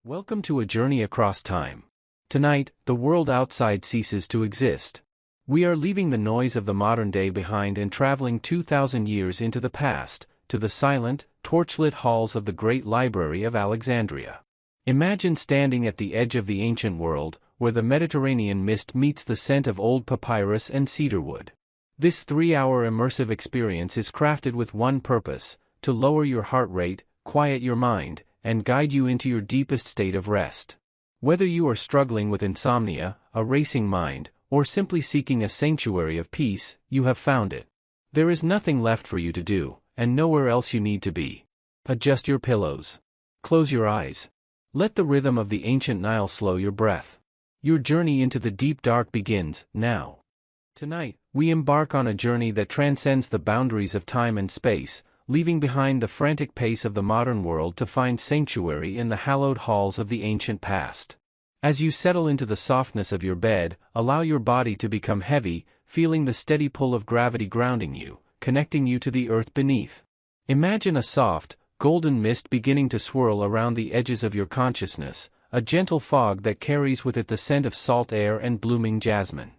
Welcome to a journey across time. Tonight, the world outside ceases to exist. We are leaving the noise of the modern day behind and traveling 2,000 years into the past, to the silent, torchlit halls of the Great Library of Alexandria. Imagine standing at the edge of the ancient world, where the Mediterranean mist meets the scent of old papyrus and cedarwood. This 3-hour immersive experience is crafted with one purpose: to lower your heart rate, quiet your mind, and guide you into your deepest state of rest. Whether you are struggling with insomnia, a racing mind, or simply seeking a sanctuary of peace, you have found it. There is nothing left for you to do, and nowhere else you need to be. Adjust your pillows. Close your eyes. Let the rhythm of the ancient Nile slow your breath. Your journey into the deep dark begins now. Tonight, we embark on a journey that transcends the boundaries of time and space, leaving behind the frantic pace of the modern world to find sanctuary in the hallowed halls of the ancient past. As you settle into the softness of your bed, allow your body to become heavy, feeling the steady pull of gravity grounding you, connecting you to the earth beneath. Imagine a soft, golden mist beginning to swirl around the edges of your consciousness, a gentle fog that carries with it the scent of salt air and blooming jasmine.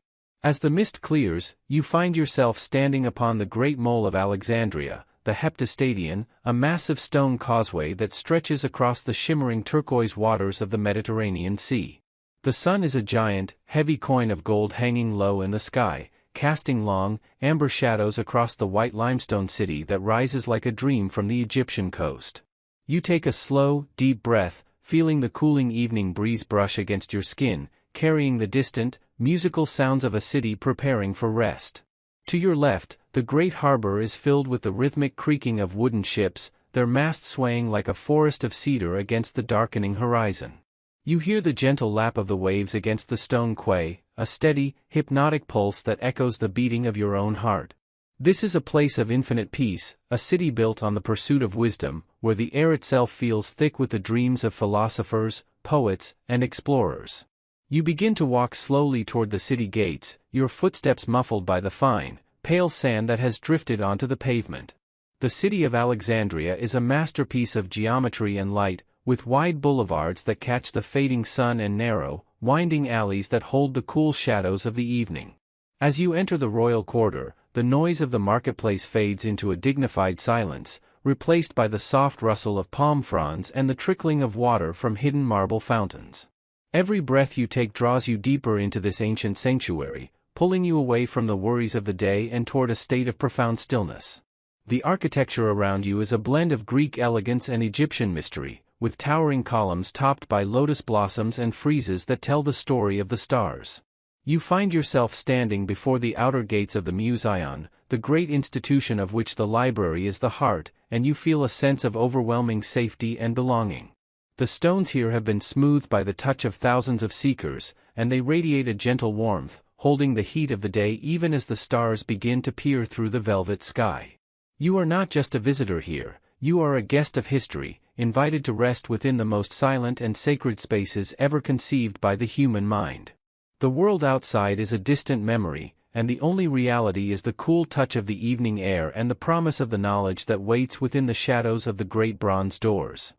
As the mist clears, you find yourself standing upon the Great Mole of Alexandria, the Heptastadion, a massive stone causeway that stretches across the shimmering turquoise waters of the Mediterranean Sea. The sun is a giant, heavy coin of gold hanging low in the sky, casting long, amber shadows across the white limestone city that rises like a dream from the Egyptian coast. You take a slow, deep breath, feeling the cooling evening breeze brush against your skin, carrying the distant, musical sounds of a city preparing for rest. To your left, the great harbor is filled with the rhythmic creaking of wooden ships, their masts swaying like a forest of cedar against the darkening horizon. You hear the gentle lap of the waves against the stone quay, a steady, hypnotic pulse that echoes the beating of your own heart. This is a place of infinite peace, a city built on the pursuit of wisdom, where the air itself feels thick with the dreams of philosophers, poets, and explorers. You begin to walk slowly toward the city gates, your footsteps muffled by the fine, pale sand that has drifted onto the pavement. The city of Alexandria is a masterpiece of geometry and light, with wide boulevards that catch the fading sun and narrow, winding alleys that hold the cool shadows of the evening. As you enter the royal quarter, the noise of the marketplace fades into a dignified silence, replaced by the soft rustle of palm fronds and the trickling of water from hidden marble fountains. Every breath you take draws you deeper into this ancient sanctuary, pulling you away from the worries of the day and toward a state of profound stillness. The architecture around you is a blend of Greek elegance and Egyptian mystery, with towering columns topped by lotus blossoms and friezes that tell the story of the stars. You find yourself standing before the outer gates of the Museion, the great institution of which the library is the heart, and you feel a sense of overwhelming safety and belonging. The stones here have been smoothed by the touch of thousands of seekers, and they radiate a gentle warmth, holding the heat of the day even as the stars begin to peer through the velvet sky. You are not just a visitor here, you are a guest of history, invited to rest within the most silent and sacred spaces ever conceived by the human mind. The world outside is a distant memory, and the only reality is the cool touch of the evening air and the promise of the knowledge that waits within the shadows of the great bronze doors.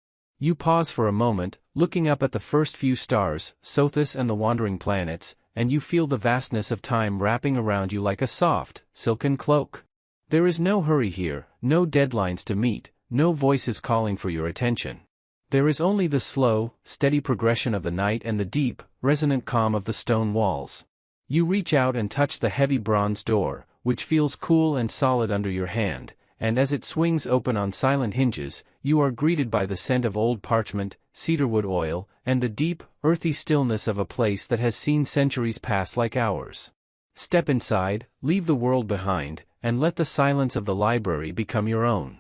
You pause for a moment, looking up at the first few stars, Sothis and the wandering planets, and you feel the vastness of time wrapping around you like a soft, silken cloak. There is no hurry here, no deadlines to meet, no voices calling for your attention. There is only the slow, steady progression of the night and the deep, resonant calm of the stone walls. You reach out and touch the heavy bronze door, which feels cool and solid under your hand, and as it swings open on silent hinges, you are greeted by the scent of old parchment, cedarwood oil, and the deep, earthy stillness of a place that has seen centuries pass like hours. Step inside, leave the world behind, and let the silence of the library become your own.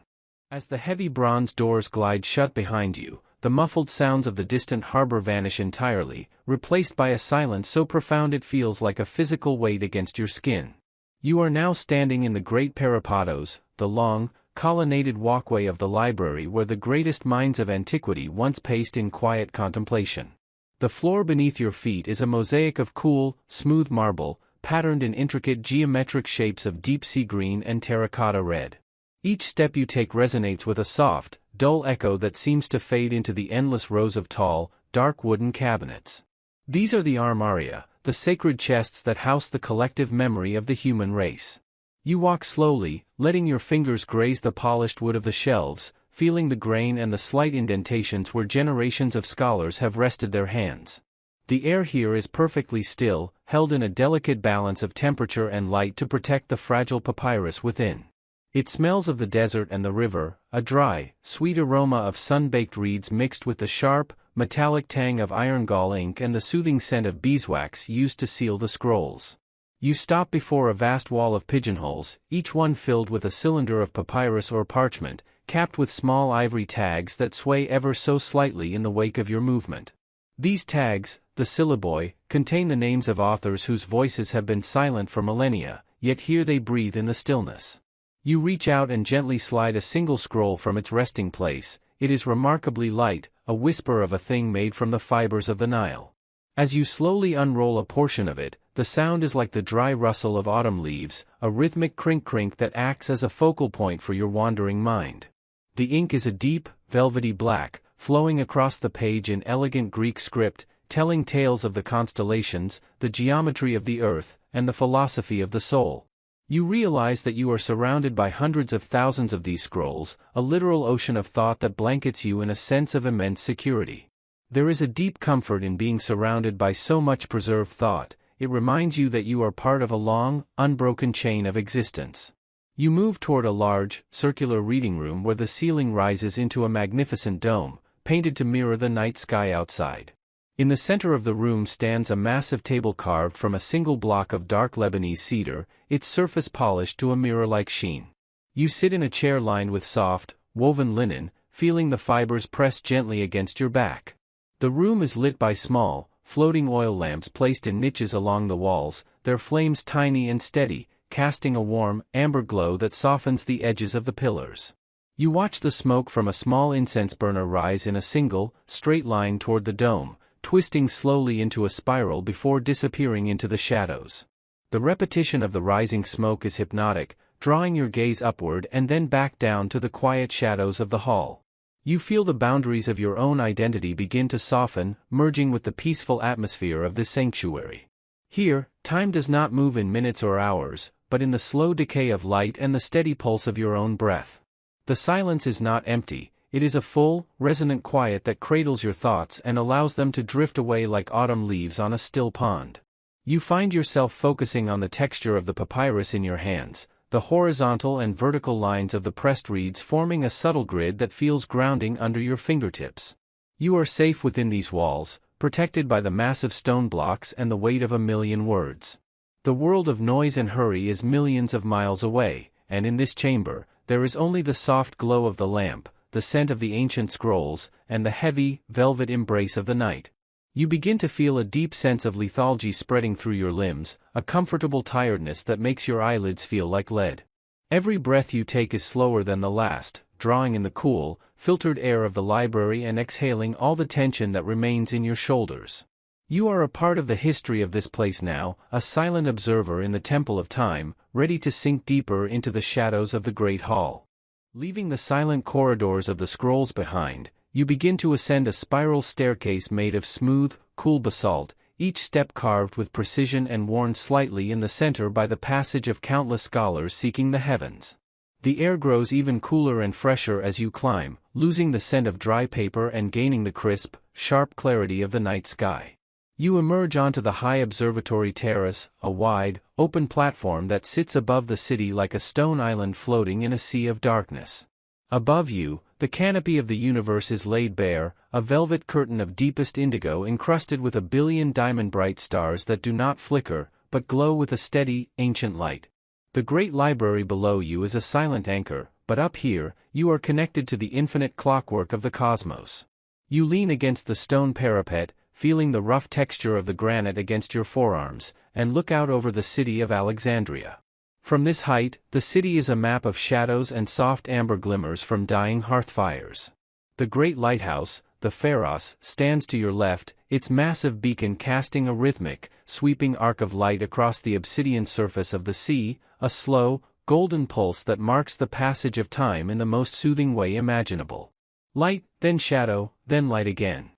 As the heavy bronze doors glide shut behind you, the muffled sounds of the distant harbor vanish entirely, replaced by a silence so profound it feels like a physical weight against your skin. You are now standing in the great peripatos, the long, colonnaded walkway of the library where the greatest minds of antiquity once paced in quiet contemplation. The floor beneath your feet is a mosaic of cool, smooth marble, patterned in intricate geometric shapes of deep sea green and terracotta red. Each step you take resonates with a soft, dull echo that seems to fade into the endless rows of tall, dark wooden cabinets. These are the armaria, the sacred chests that house the collective memory of the human race. You walk slowly, letting your fingers graze the polished wood of the shelves, feeling the grain and the slight indentations where generations of scholars have rested their hands. The air here is perfectly still, held in a delicate balance of temperature and light to protect the fragile papyrus within. It smells of the desert and the river, a dry, sweet aroma of sun-baked reeds mixed with the sharp, metallic tang of iron gall ink and the soothing scent of beeswax used to seal the scrolls. You stop before a vast wall of pigeonholes, each one filled with a cylinder of papyrus or parchment, capped with small ivory tags that sway ever so slightly in the wake of your movement. These tags, the syllaboi, contain the names of authors whose voices have been silent for millennia, yet here they breathe in the stillness. You reach out and gently slide a single scroll from its resting place. It is remarkably light, a whisper of a thing made from the fibers of the Nile. As you slowly unroll a portion of it, the sound is like the dry rustle of autumn leaves, a rhythmic crink-crink that acts as a focal point for your wandering mind. The ink is a deep, velvety black, flowing across the page in elegant Greek script, telling tales of the constellations, the geometry of the earth, and the philosophy of the soul. You realize that you are surrounded by hundreds of thousands of these scrolls, a literal ocean of thought that blankets you in a sense of immense security. There is a deep comfort in being surrounded by so much preserved thought. It reminds you that you are part of a long, unbroken chain of existence. You move toward a large, circular reading room where the ceiling rises into a magnificent dome, painted to mirror the night sky outside. In the center of the room stands a massive table carved from a single block of dark Lebanese cedar, its surface polished to a mirror-like sheen. You sit in a chair lined with soft, woven linen, feeling the fibers press gently against your back. The room is lit by small, floating oil lamps placed in niches along the walls, their flames tiny and steady, casting a warm, amber glow that softens the edges of the pillars. You watch the smoke from a small incense burner rise in a single, straight line toward the dome, twisting slowly into a spiral before disappearing into the shadows. The repetition of the rising smoke is hypnotic, drawing your gaze upward and then back down to the quiet shadows of the hall. You feel the boundaries of your own identity begin to soften, merging with the peaceful atmosphere of this sanctuary. Here, time does not move in minutes or hours, but in the slow decay of light and the steady pulse of your own breath. The silence is not empty, it is a full, resonant quiet that cradles your thoughts and allows them to drift away like autumn leaves on a still pond. You find yourself focusing on the texture of the papyrus in your hands, the horizontal and vertical lines of the pressed reeds forming a subtle grid that feels grounding under your fingertips. You are safe within these walls, protected by the massive stone blocks and the weight of a million words. The world of noise and hurry is millions of miles away, and in this chamber, there is only the soft glow of the lamp, the scent of the ancient scrolls, and the heavy, velvet embrace of the night. You begin to feel a deep sense of lethargy spreading through your limbs, a comfortable tiredness that makes your eyelids feel like lead. Every breath you take is slower than the last, drawing in the cool, filtered air of the library and exhaling all the tension that remains in your shoulders. You are a part of the history of this place now, a silent observer in the temple of time, ready to sink deeper into the shadows of the great hall. Leaving the silent corridors of the scrolls behind, you begin to ascend a spiral staircase made of smooth, cool basalt, each step carved with precision and worn slightly in the center by the passage of countless scholars seeking the heavens. The air grows even cooler and fresher as you climb, losing the scent of dry paper and gaining the crisp, sharp clarity of the night sky. You emerge onto the high observatory terrace, a wide, open platform that sits above the city like a stone island floating in a sea of darkness. Above you, the canopy of the universe is laid bare, a velvet curtain of deepest indigo encrusted with a billion diamond-bright stars that do not flicker, but glow with a steady, ancient light. The great library below you is a silent anchor, but up here, you are connected to the infinite clockwork of the cosmos. You lean against the stone parapet, feeling the rough texture of the granite against your forearms, and look out over the city of Alexandria. From this height, the city is a map of shadows and soft amber glimmers from dying hearth fires. The great lighthouse, the Pharos, stands to your left, its massive beacon casting a rhythmic, sweeping arc of light across the obsidian surface of the sea, a slow, golden pulse that marks the passage of time in the most soothing way imaginable. Light, then shadow, then light again.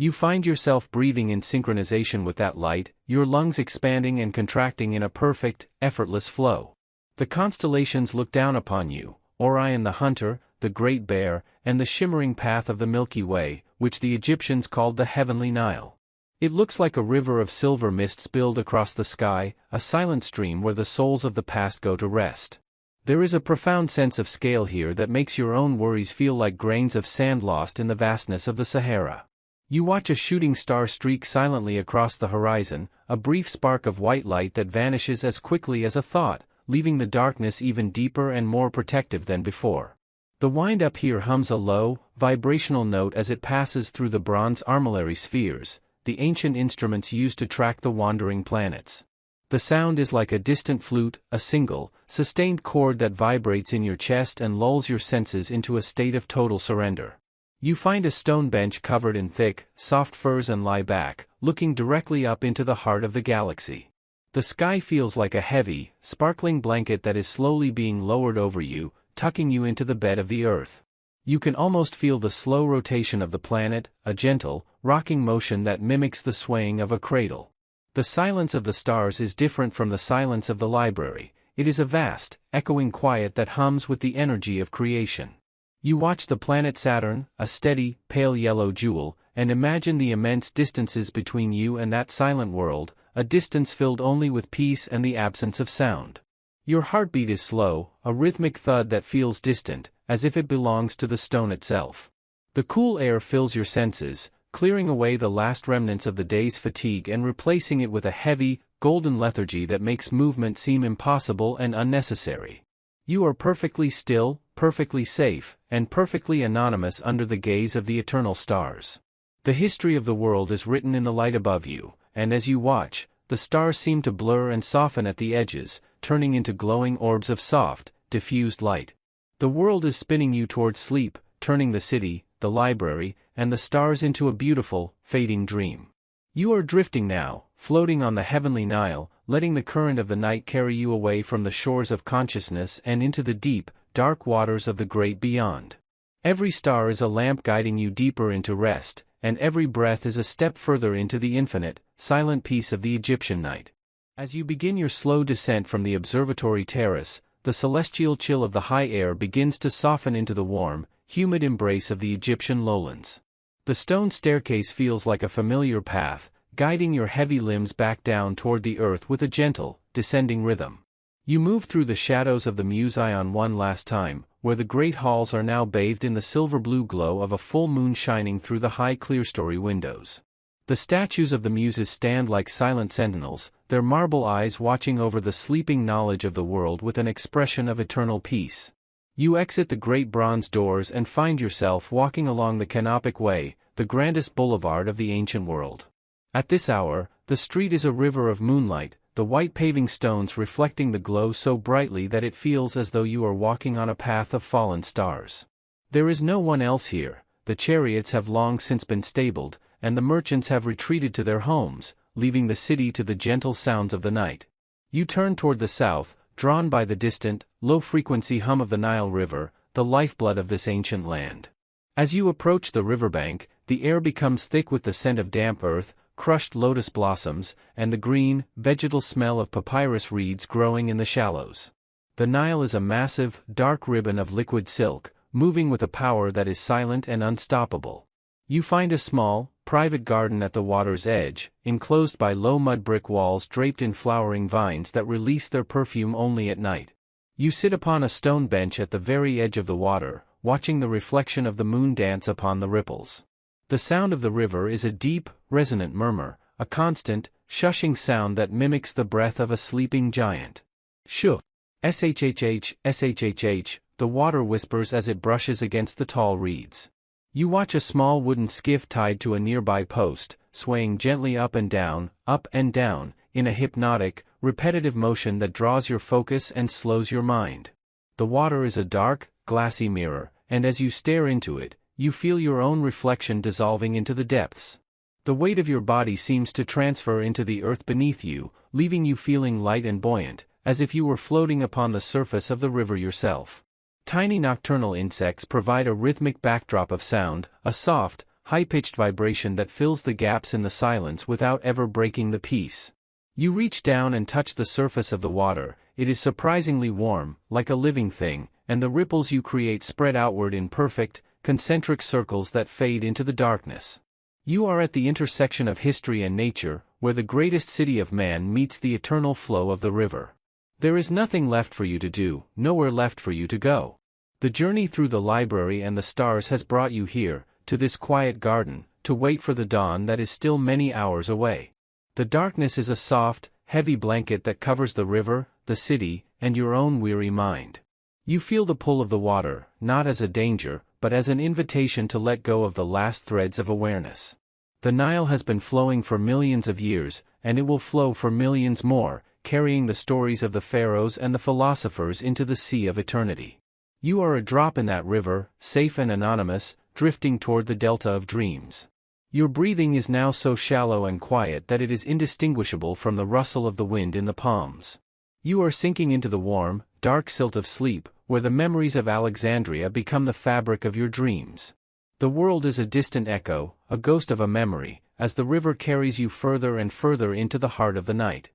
You find yourself breathing in synchronization with that light, your lungs expanding and contracting in a perfect, effortless flow. The constellations look down upon you, Orion the Hunter, the Great Bear, and the shimmering path of the Milky Way, which the Egyptians called the Heavenly Nile. It looks like a river of silver mist spilled across the sky, a silent stream where the souls of the past go to rest. There is a profound sense of scale here that makes your own worries feel like grains of sand lost in the vastness of the Sahara. You watch a shooting star streak silently across the horizon, a brief spark of white light that vanishes as quickly as a thought, leaving the darkness even deeper and more protective than before. The wind-up here hums a low, vibrational note as it passes through the bronze armillary spheres, the ancient instruments used to track the wandering planets. The sound is like a distant flute, a single, sustained chord that vibrates in your chest and lulls your senses into a state of total surrender. You find a stone bench covered in thick, soft furs and lie back, looking directly up into the heart of the galaxy. The sky feels like a heavy, sparkling blanket that is slowly being lowered over you, tucking you into the bed of the Earth. You can almost feel the slow rotation of the planet, a gentle, rocking motion that mimics the swaying of a cradle. The silence of the stars is different from the silence of the library. It is a vast, echoing quiet that hums with the energy of creation. You watch the planet Saturn, a steady, pale yellow jewel, and imagine the immense distances between you and that silent world, a distance filled only with peace and the absence of sound. Your heartbeat is slow, a rhythmic thud that feels distant, as if it belongs to the stone itself. The cool air fills your senses, clearing away the last remnants of the day's fatigue and replacing it with a heavy, golden lethargy that makes movement seem impossible and unnecessary. You are perfectly still, perfectly safe, and perfectly anonymous under the gaze of the eternal stars. The history of the world is written in the light above you, and as you watch, the stars seem to blur and soften at the edges, turning into glowing orbs of soft, diffused light. The world is spinning you towards sleep, turning the city, the library, and the stars into a beautiful, fading dream. You are drifting now, floating on the heavenly Nile, letting the current of the night carry you away from the shores of consciousness and into the deep, dark waters of the great beyond. Every star is a lamp guiding you deeper into rest, and every breath is a step further into the infinite, silent peace of the Egyptian night. As you begin your slow descent from the observatory terrace, the celestial chill of the high air begins to soften into the warm, humid embrace of the Egyptian lowlands. The stone staircase feels like a familiar path, guiding your heavy limbs back down toward the earth with a gentle, descending rhythm. You move through the shadows of the Museum one last time, where the great halls are now bathed in the silver-blue glow of a full moon shining through the high clerestory windows. The statues of the Muses stand like silent sentinels, their marble eyes watching over the sleeping knowledge of the world with an expression of eternal peace. You exit the great bronze doors and find yourself walking along the Canopic Way, the grandest boulevard of the ancient world. At this hour, the street is a river of moonlight, the white paving stones reflecting the glow so brightly that it feels as though you are walking on a path of fallen stars. There is no one else here, the chariots have long since been stabled, and the merchants have retreated to their homes, leaving the city to the gentle sounds of the night. You turn toward the south, drawn by the distant, low-frequency hum of the Nile River, the lifeblood of this ancient land. As you approach the riverbank, the air becomes thick with the scent of damp earth, crushed lotus blossoms, and the green, vegetal smell of papyrus reeds growing in the shallows. The Nile is a massive, dark ribbon of liquid silk, moving with a power that is silent and unstoppable. You find a small, private garden at the water's edge, enclosed by low mud brick walls draped in flowering vines that release their perfume only at night. You sit upon a stone bench at the very edge of the water, watching the reflection of the moon dance upon the ripples. The sound of the river is a deep, resonant murmur, a constant, shushing sound that mimics the breath of a sleeping giant. Shh! Shhh, shhh, the water whispers as it brushes against the tall reeds. You watch a small wooden skiff tied to a nearby post, swaying gently up and down, in a hypnotic, repetitive motion that draws your focus and slows your mind. The water is a dark, glassy mirror, and as you stare into it, you feel your own reflection dissolving into the depths. The weight of your body seems to transfer into the earth beneath you, leaving you feeling light and buoyant, as if you were floating upon the surface of the river yourself. Tiny nocturnal insects provide a rhythmic backdrop of sound, a soft, high-pitched vibration that fills the gaps in the silence without ever breaking the peace. You reach down and touch the surface of the water. It is surprisingly warm, like a living thing, and the ripples you create spread outward in perfect, concentric circles that fade into the darkness. You are at the intersection of history and nature, where the greatest city of man meets the eternal flow of the river. There is nothing left for you to do, nowhere left for you to go. The journey through the library and the stars has brought you here, to this quiet garden, to wait for the dawn that is still many hours away. The darkness is a soft, heavy blanket that covers the river, the city, and your own weary mind. You feel the pull of the water, not as a danger, but as an invitation to let go of the last threads of awareness. The Nile has been flowing for millions of years, and it will flow for millions more, carrying the stories of the pharaohs and the philosophers into the sea of eternity. You are a drop in that river, safe and anonymous, drifting toward the delta of dreams. Your breathing is now so shallow and quiet that it is indistinguishable from the rustle of the wind in the palms. You are sinking into the warm, dark silt of sleep, where the memories of Alexandria become the fabric of your dreams. The world is a distant echo, a ghost of a memory, as the river carries you further and further into the heart of the night.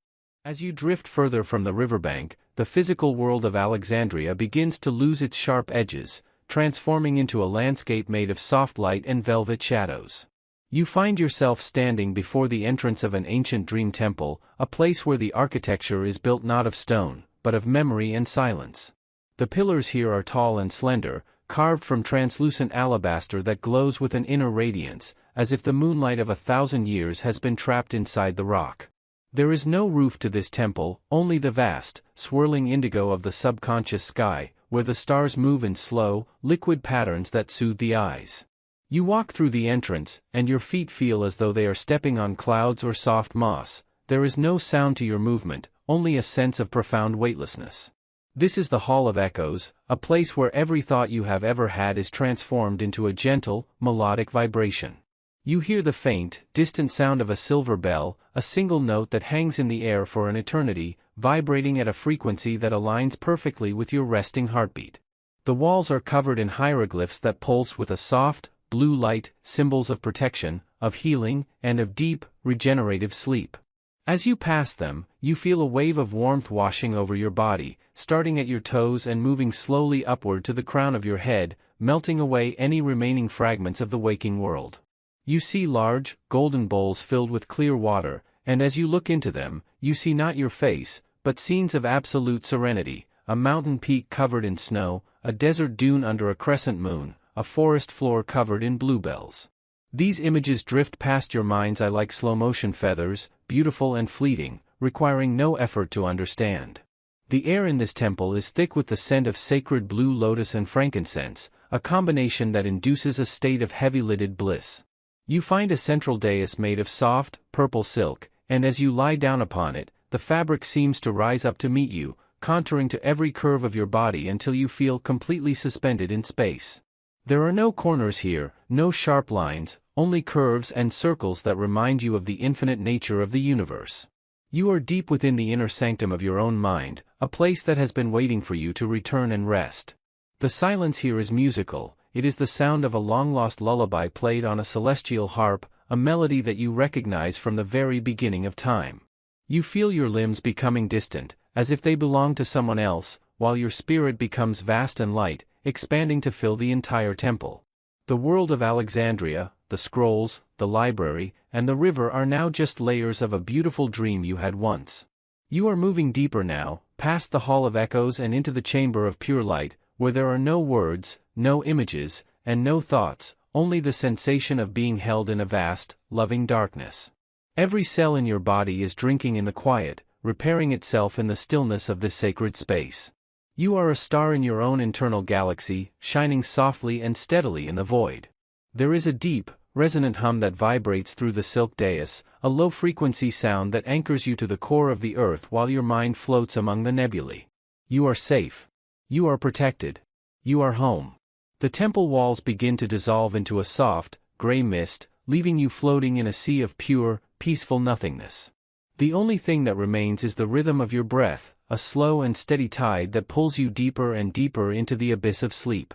As you drift further from the riverbank, the physical world of Alexandria begins to lose its sharp edges, transforming into a landscape made of soft light and velvet shadows. You find yourself standing before the entrance of an ancient dream temple, a place where the architecture is built not of stone, but of memory and silence. The pillars here are tall and slender, carved from translucent alabaster that glows with an inner radiance, as if the moonlight of 1,000 years has been trapped inside the rock. There is no roof to this temple, only the vast, swirling indigo of the subconscious sky, where the stars move in slow, liquid patterns that soothe the eyes. You walk through the entrance, and your feet feel as though they are stepping on clouds or soft moss. There is no sound to your movement, only a sense of profound weightlessness. This is the Hall of Echoes, a place where every thought you have ever had is transformed into a gentle, melodic vibration. You hear the faint, distant sound of a silver bell, a single note that hangs in the air for an eternity, vibrating at a frequency that aligns perfectly with your resting heartbeat. The walls are covered in hieroglyphs that pulse with a soft, blue light, symbols of protection, of healing, and of deep, regenerative sleep. As you pass them, you feel a wave of warmth washing over your body, starting at your toes and moving slowly upward to the crown of your head, melting away any remaining fragments of the waking world. You see large, golden bowls filled with clear water, and as you look into them, you see not your face, but scenes of absolute serenity, a mountain peak covered in snow, a desert dune under a crescent moon, a forest floor covered in bluebells. These images drift past your mind's eye like slow-motion feathers, beautiful and fleeting, requiring no effort to understand. The air in this temple is thick with the scent of sacred blue lotus and frankincense, a combination that induces a state of heavy-lidded bliss. You find a central dais made of soft, purple silk, and as you lie down upon it, the fabric seems to rise up to meet you, contouring to every curve of your body until you feel completely suspended in space. There are no corners here, no sharp lines, only curves and circles that remind you of the infinite nature of the universe. You are deep within the inner sanctum of your own mind, a place that has been waiting for you to return and rest. The silence here is musical. It is the sound of a long-lost lullaby played on a celestial harp, a melody that you recognize from the very beginning of time. You feel your limbs becoming distant, as if they belong to someone else, while your spirit becomes vast and light, expanding to fill the entire temple. The world of Alexandria, the scrolls, the library, and the river are now just layers of a beautiful dream you had once. You are moving deeper now, past the Hall of Echoes and into the Chamber of Pure Light, where there are no words, no images, and no thoughts, only the sensation of being held in a vast, loving darkness. Every cell in your body is drinking in the quiet, repairing itself in the stillness of this sacred space. You are a star in your own internal galaxy, shining softly and steadily in the void. There is a deep, resonant hum that vibrates through the silk dais, a low-frequency sound that anchors you to the core of the earth while your mind floats among the nebulae. You are safe. You are protected. You are home. The temple walls begin to dissolve into a soft, gray mist, leaving you floating in a sea of pure, peaceful nothingness. The only thing that remains is the rhythm of your breath, a slow and steady tide that pulls you deeper and deeper into the abyss of sleep.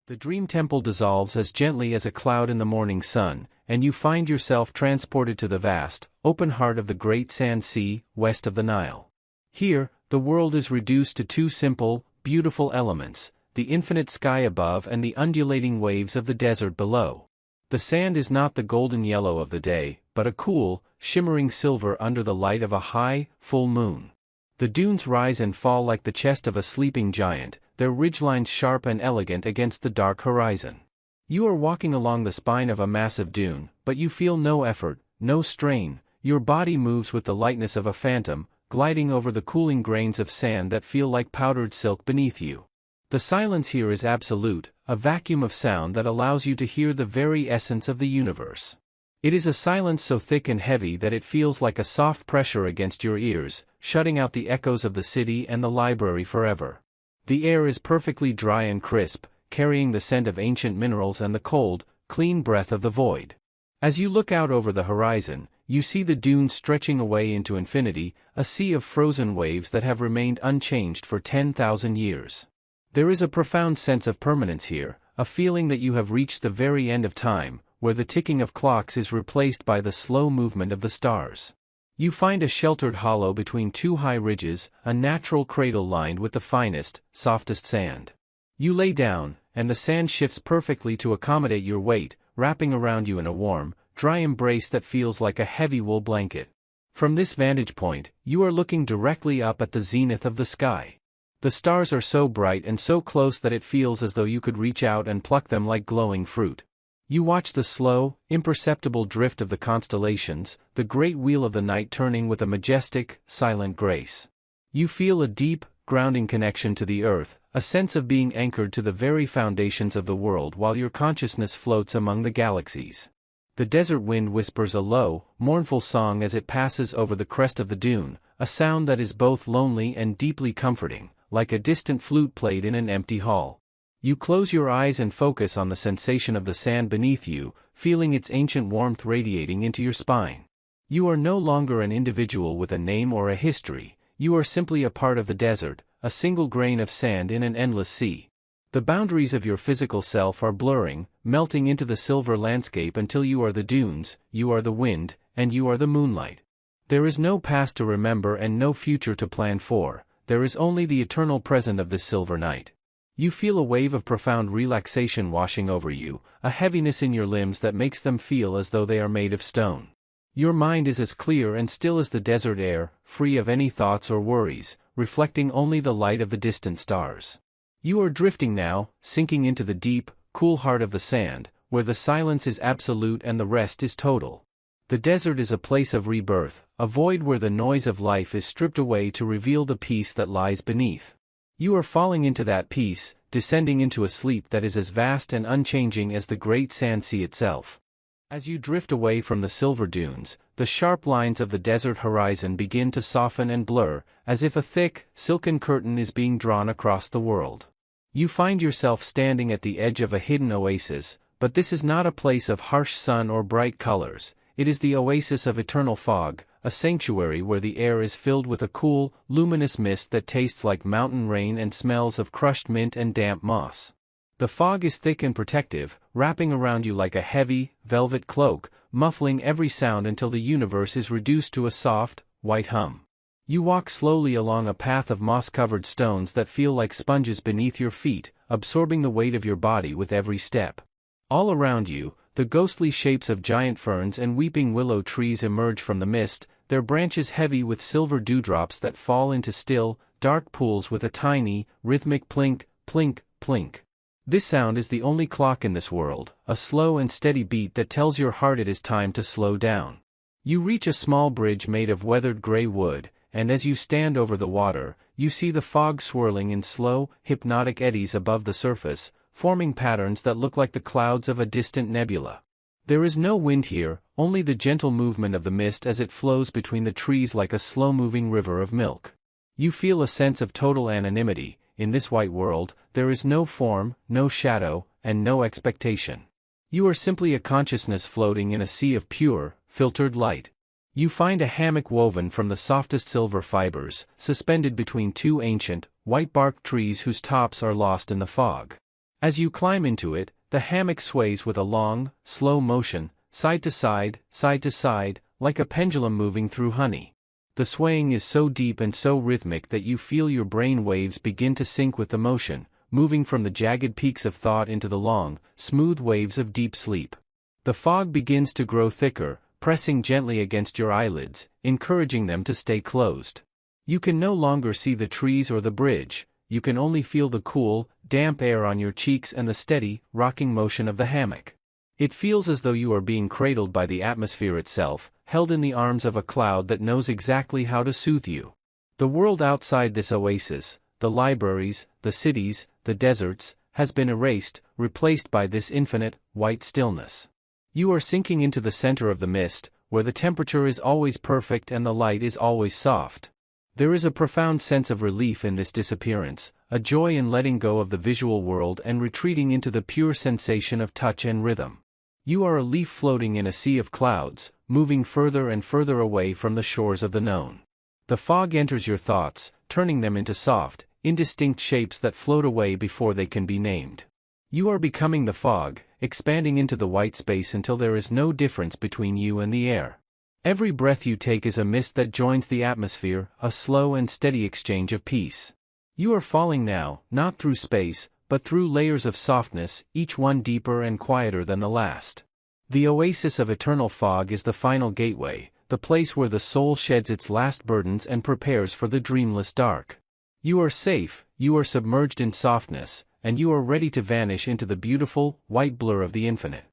The dream temple dissolves as gently as a cloud in the morning sun, and you find yourself transported to the vast, open heart of the great sand sea, west of the Nile. Here, the world is reduced to two simple, beautiful elements: the infinite sky above and the undulating waves of the desert below. The sand is not the golden yellow of the day, but a cool, shimmering silver under the light of a high, full moon. The dunes rise and fall like the chest of a sleeping giant, their ridgelines sharp and elegant against the dark horizon. You are walking along the spine of a massive dune, but you feel no effort, no strain. Your body moves with the lightness of a phantom, gliding over the cooling grains of sand that feel like powdered silk beneath you. The silence here is absolute, a vacuum of sound that allows you to hear the very essence of the universe. It is a silence so thick and heavy that it feels like a soft pressure against your ears, shutting out the echoes of the city and the library forever. The air is perfectly dry and crisp, carrying the scent of ancient minerals and the cold, clean breath of the void. As you look out over the horizon, you see the dunes stretching away into infinity, a sea of frozen waves that have remained unchanged for 10,000 years. There is a profound sense of permanence here, a feeling that you have reached the very end of time, where the ticking of clocks is replaced by the slow movement of the stars. You find a sheltered hollow between two high ridges, a natural cradle lined with the finest, softest sand. You lay down, and the sand shifts perfectly to accommodate your weight, wrapping around you in a warm, dry embrace that feels like a heavy wool blanket. From this vantage point, you are looking directly up at the zenith of the sky. The stars are so bright and so close that it feels as though you could reach out and pluck them like glowing fruit. You watch the slow, imperceptible drift of the constellations, the great wheel of the night turning with a majestic, silent grace. You feel a deep, grounding connection to the earth, a sense of being anchored to the very foundations of the world while your consciousness floats among the galaxies. The desert wind whispers a low, mournful song as it passes over the crest of the dune, a sound that is both lonely and deeply comforting, like a distant flute played in an empty hall. You close your eyes and focus on the sensation of the sand beneath you, feeling its ancient warmth radiating into your spine. You are no longer an individual with a name or a history, you are simply a part of the desert, a single grain of sand in an endless sea. The boundaries of your physical self are blurring, melting into the silver landscape until you are the dunes, you are the wind, and you are the moonlight. There is no past to remember and no future to plan for, there is only the eternal present of this silver night. You feel a wave of profound relaxation washing over you, a heaviness in your limbs that makes them feel as though they are made of stone. Your mind is as clear and still as the desert air, free of any thoughts or worries, reflecting only the light of the distant stars. You are drifting now, sinking into the deep, cool heart of the sand, where the silence is absolute and the rest is total. The desert is a place of rebirth, a void where the noise of life is stripped away to reveal the peace that lies beneath. You are falling into that peace, descending into a sleep that is as vast and unchanging as the great sand sea itself. As you drift away from the silver dunes, the sharp lines of the desert horizon begin to soften and blur, as if a thick, silken curtain is being drawn across the world. You find yourself standing at the edge of a hidden oasis, but this is not a place of harsh sun or bright colors, it is the oasis of eternal fog, a sanctuary where the air is filled with a cool, luminous mist that tastes like mountain rain and smells of crushed mint and damp moss. The fog is thick and protective, wrapping around you like a heavy, velvet cloak, muffling every sound until the universe is reduced to a soft, white hum. You walk slowly along a path of moss-covered stones that feel like sponges beneath your feet, absorbing the weight of your body with every step. All around you, the ghostly shapes of giant ferns and weeping willow trees emerge from the mist, their branches heavy with silver dewdrops that fall into still, dark pools with a tiny, rhythmic plink, plink, plink. This sound is the only clock in this world, a slow and steady beat that tells your heart it is time to slow down. You reach a small bridge made of weathered gray wood, and as you stand over the water, you see the fog swirling in slow, hypnotic eddies above the surface, forming patterns that look like the clouds of a distant nebula. There is no wind here, only the gentle movement of the mist as it flows between the trees like a slow-moving river of milk. You feel a sense of total anonymity. In this white world, there is no form, no shadow, and no expectation. You are simply a consciousness floating in a sea of pure, filtered light. You find a hammock woven from the softest silver fibers, suspended between two ancient, white-barked trees whose tops are lost in the fog. As you climb into it, the hammock sways with a long, slow motion, side to side, like a pendulum moving through honey. The swaying is so deep and so rhythmic that you feel your brain waves begin to sync with the motion, moving from the jagged peaks of thought into the long, smooth waves of deep sleep. The fog begins to grow thicker, pressing gently against your eyelids, encouraging them to stay closed. You can no longer see the trees or the bridge, you can only feel the cool, damp air on your cheeks and the steady, rocking motion of the hammock. It feels as though you are being cradled by the atmosphere itself, held in the arms of a cloud that knows exactly how to soothe you. The world outside this oasis, the libraries, the cities, the deserts, has been erased, replaced by this infinite, white stillness. You are sinking into the center of the mist, where the temperature is always perfect and the light is always soft. There is a profound sense of relief in this disappearance, a joy in letting go of the visual world and retreating into the pure sensation of touch and rhythm. You are a leaf floating in a sea of clouds, moving further and further away from the shores of the known. The fog enters your thoughts, turning them into soft, indistinct shapes that float away before they can be named. You are becoming the fog, expanding into the white space until there is no difference between you and the air. Every breath you take is a mist that joins the atmosphere, a slow and steady exchange of peace. You are falling now, not through space, but through layers of softness, each one deeper and quieter than the last. The oasis of eternal fog is the final gateway, the place where the soul sheds its last burdens and prepares for the dreamless dark. You are safe, you are submerged in softness, and you are ready to vanish into the beautiful, white blur of the infinite.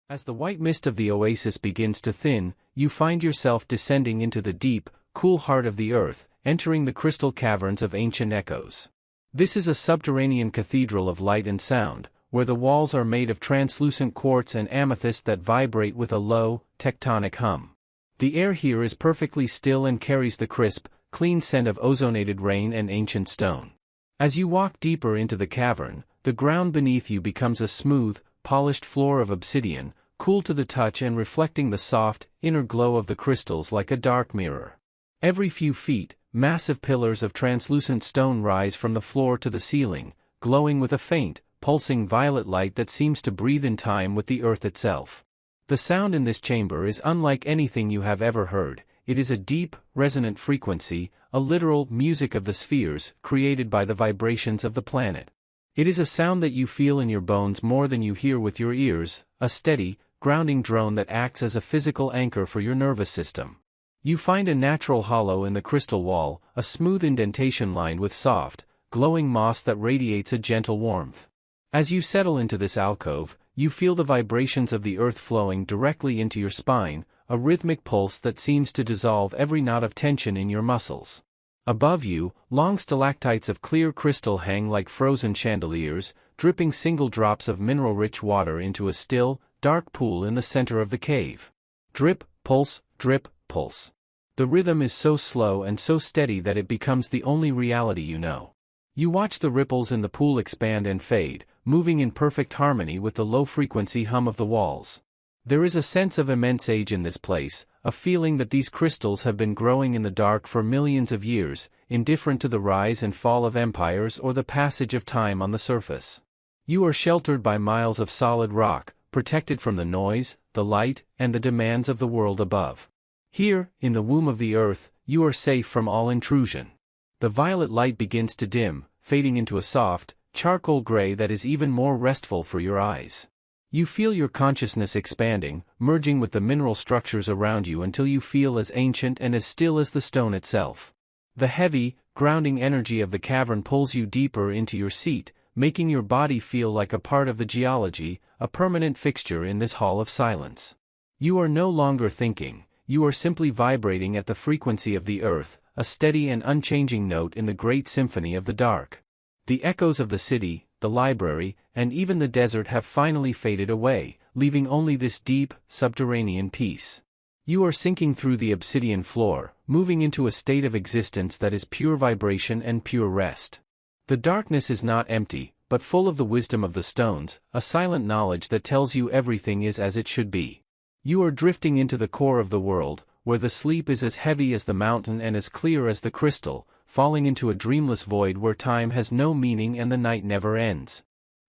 As the white mist of the oasis begins to thin, you find yourself descending into the deep, cool heart of the earth, entering the crystal caverns of ancient echoes. This is a subterranean cathedral of light and sound, where the walls are made of translucent quartz and amethyst that vibrate with a low, tectonic hum. The air here is perfectly still and carries the crisp, clean scent of ozonated rain and ancient stone. As you walk deeper into the cavern, the ground beneath you becomes a smooth, polished floor of obsidian, cool to the touch and reflecting the soft, inner glow of the crystals like a dark mirror. Every few feet, massive pillars of translucent stone rise from the floor to the ceiling, glowing with a faint, pulsing violet light that seems to breathe in time with the earth itself. The sound in this chamber is unlike anything you have ever heard. It is a deep, resonant frequency, a literal music of the spheres, created by the vibrations of the planet. It is a sound that you feel in your bones more than you hear with your ears, a steady, grounding drone that acts as a physical anchor for your nervous system. You find a natural hollow in the crystal wall, a smooth indentation lined with soft, glowing moss that radiates a gentle warmth. As you settle into this alcove, you feel the vibrations of the earth flowing directly into your spine, a rhythmic pulse that seems to dissolve every knot of tension in your muscles. Above you, long stalactites of clear crystal hang like frozen chandeliers, dripping single drops of mineral-rich water into a still, dark pool in the center of the cave. Drip, pulse, drip, pulse. The rhythm is so slow and so steady that it becomes the only reality you know. You watch the ripples in the pool expand and fade, moving in perfect harmony with the low-frequency hum of the walls. There is a sense of immense age in this place, a feeling that these crystals have been growing in the dark for millions of years, indifferent to the rise and fall of empires or the passage of time on the surface. You are sheltered by miles of solid rock, protected from the noise, the light, and the demands of the world above. Here, in the womb of the earth, you are safe from all intrusion. The violet light begins to dim, fading into a soft, charcoal gray that is even more restful for your eyes. You feel your consciousness expanding, merging with the mineral structures around you until you feel as ancient and as still as the stone itself. The heavy, grounding energy of the cavern pulls you deeper into your seat, making your body feel like a part of the geology, a permanent fixture in this hall of silence. You are no longer thinking, you are simply vibrating at the frequency of the earth, a steady and unchanging note in the great symphony of the dark. The echoes of the city, the library, and even the desert have finally faded away, leaving only this deep, subterranean peace. You are sinking through the obsidian floor, moving into a state of existence that is pure vibration and pure rest. The darkness is not empty, but full of the wisdom of the stones, a silent knowledge that tells you everything is as it should be. You are drifting into the core of the world, where the sleep is as heavy as the mountain and as clear as the crystal, falling into a dreamless void where time has no meaning and the night never ends.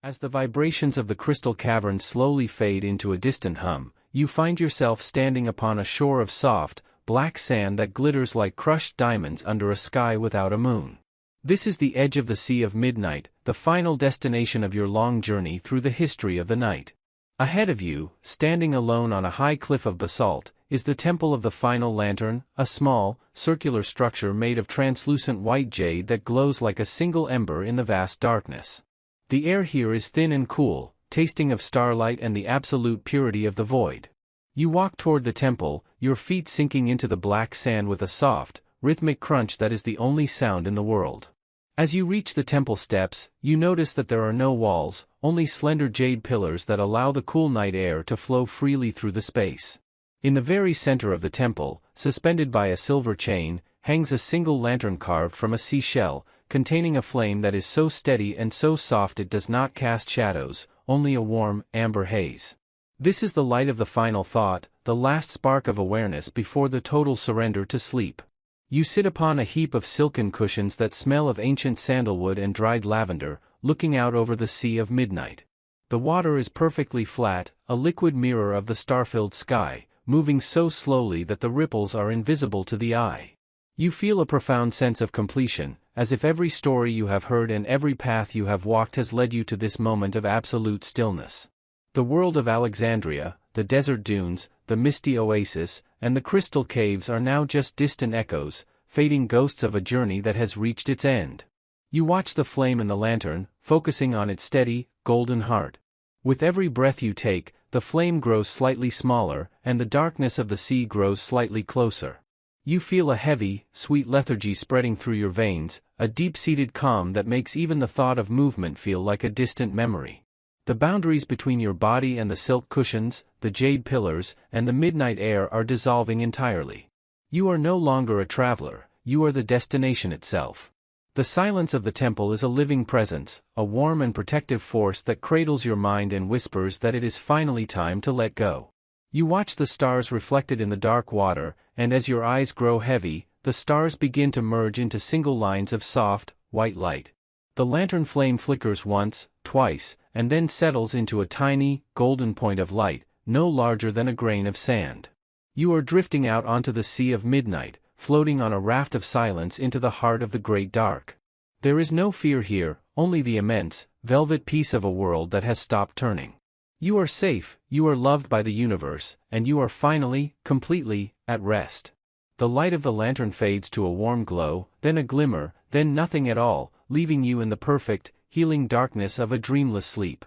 As the vibrations of the crystal cavern slowly fade into a distant hum, you find yourself standing upon a shore of soft, black sand that glitters like crushed diamonds under a sky without a moon. This is the edge of the Sea of Midnight, the final destination of your long journey through the history of the night. Ahead of you, standing alone on a high cliff of basalt, is the Temple of the Final Lantern, a small, circular structure made of translucent white jade that glows like a single ember in the vast darkness. The air here is thin and cool, tasting of starlight and the absolute purity of the void. You walk toward the temple, your feet sinking into the black sand with a soft, rhythmic crunch that is the only sound in the world. As you reach the temple steps, you notice that there are no walls, only slender jade pillars that allow the cool night air to flow freely through the space. In the very center of the temple, suspended by a silver chain, hangs a single lantern carved from a seashell, containing a flame that is so steady and so soft it does not cast shadows, only a warm, amber haze. This is the light of the final thought, the last spark of awareness before the total surrender to sleep. You sit upon a heap of silken cushions that smell of ancient sandalwood and dried lavender, looking out over the Sea of Midnight. The water is perfectly flat, a liquid mirror of the star-filled sky, moving so slowly that the ripples are invisible to the eye. You feel a profound sense of completion, as if every story you have heard and every path you have walked has led you to this moment of absolute stillness. The world of Alexandria, the desert dunes, the misty oasis, and the crystal caves are now just distant echoes, fading ghosts of a journey that has reached its end. You watch the flame in the lantern, focusing on its steady, golden heart. With every breath you take, the flame grows slightly smaller, and the darkness of the sea grows slightly closer. You feel a heavy, sweet lethargy spreading through your veins, a deep-seated calm that makes even the thought of movement feel like a distant memory. The boundaries between your body and the silk cushions, the jade pillars, and the midnight air are dissolving entirely. You are no longer a traveler, you are the destination itself. The silence of the temple is a living presence, a warm and protective force that cradles your mind and whispers that it is finally time to let go. You watch the stars reflected in the dark water, and as your eyes grow heavy, the stars begin to merge into single lines of soft, white light. The lantern flame flickers once, twice, and then settles into a tiny, golden point of light, no larger than a grain of sand. You are drifting out onto the Sea of Midnight, floating on a raft of silence into the heart of the great dark. There is no fear here, only the immense, velvet peace of a world that has stopped turning. You are safe, you are loved by the universe, and you are finally, completely, at rest. The light of the lantern fades to a warm glow, then a glimmer, then nothing at all, leaving you in the perfect, healing darkness of a dreamless sleep.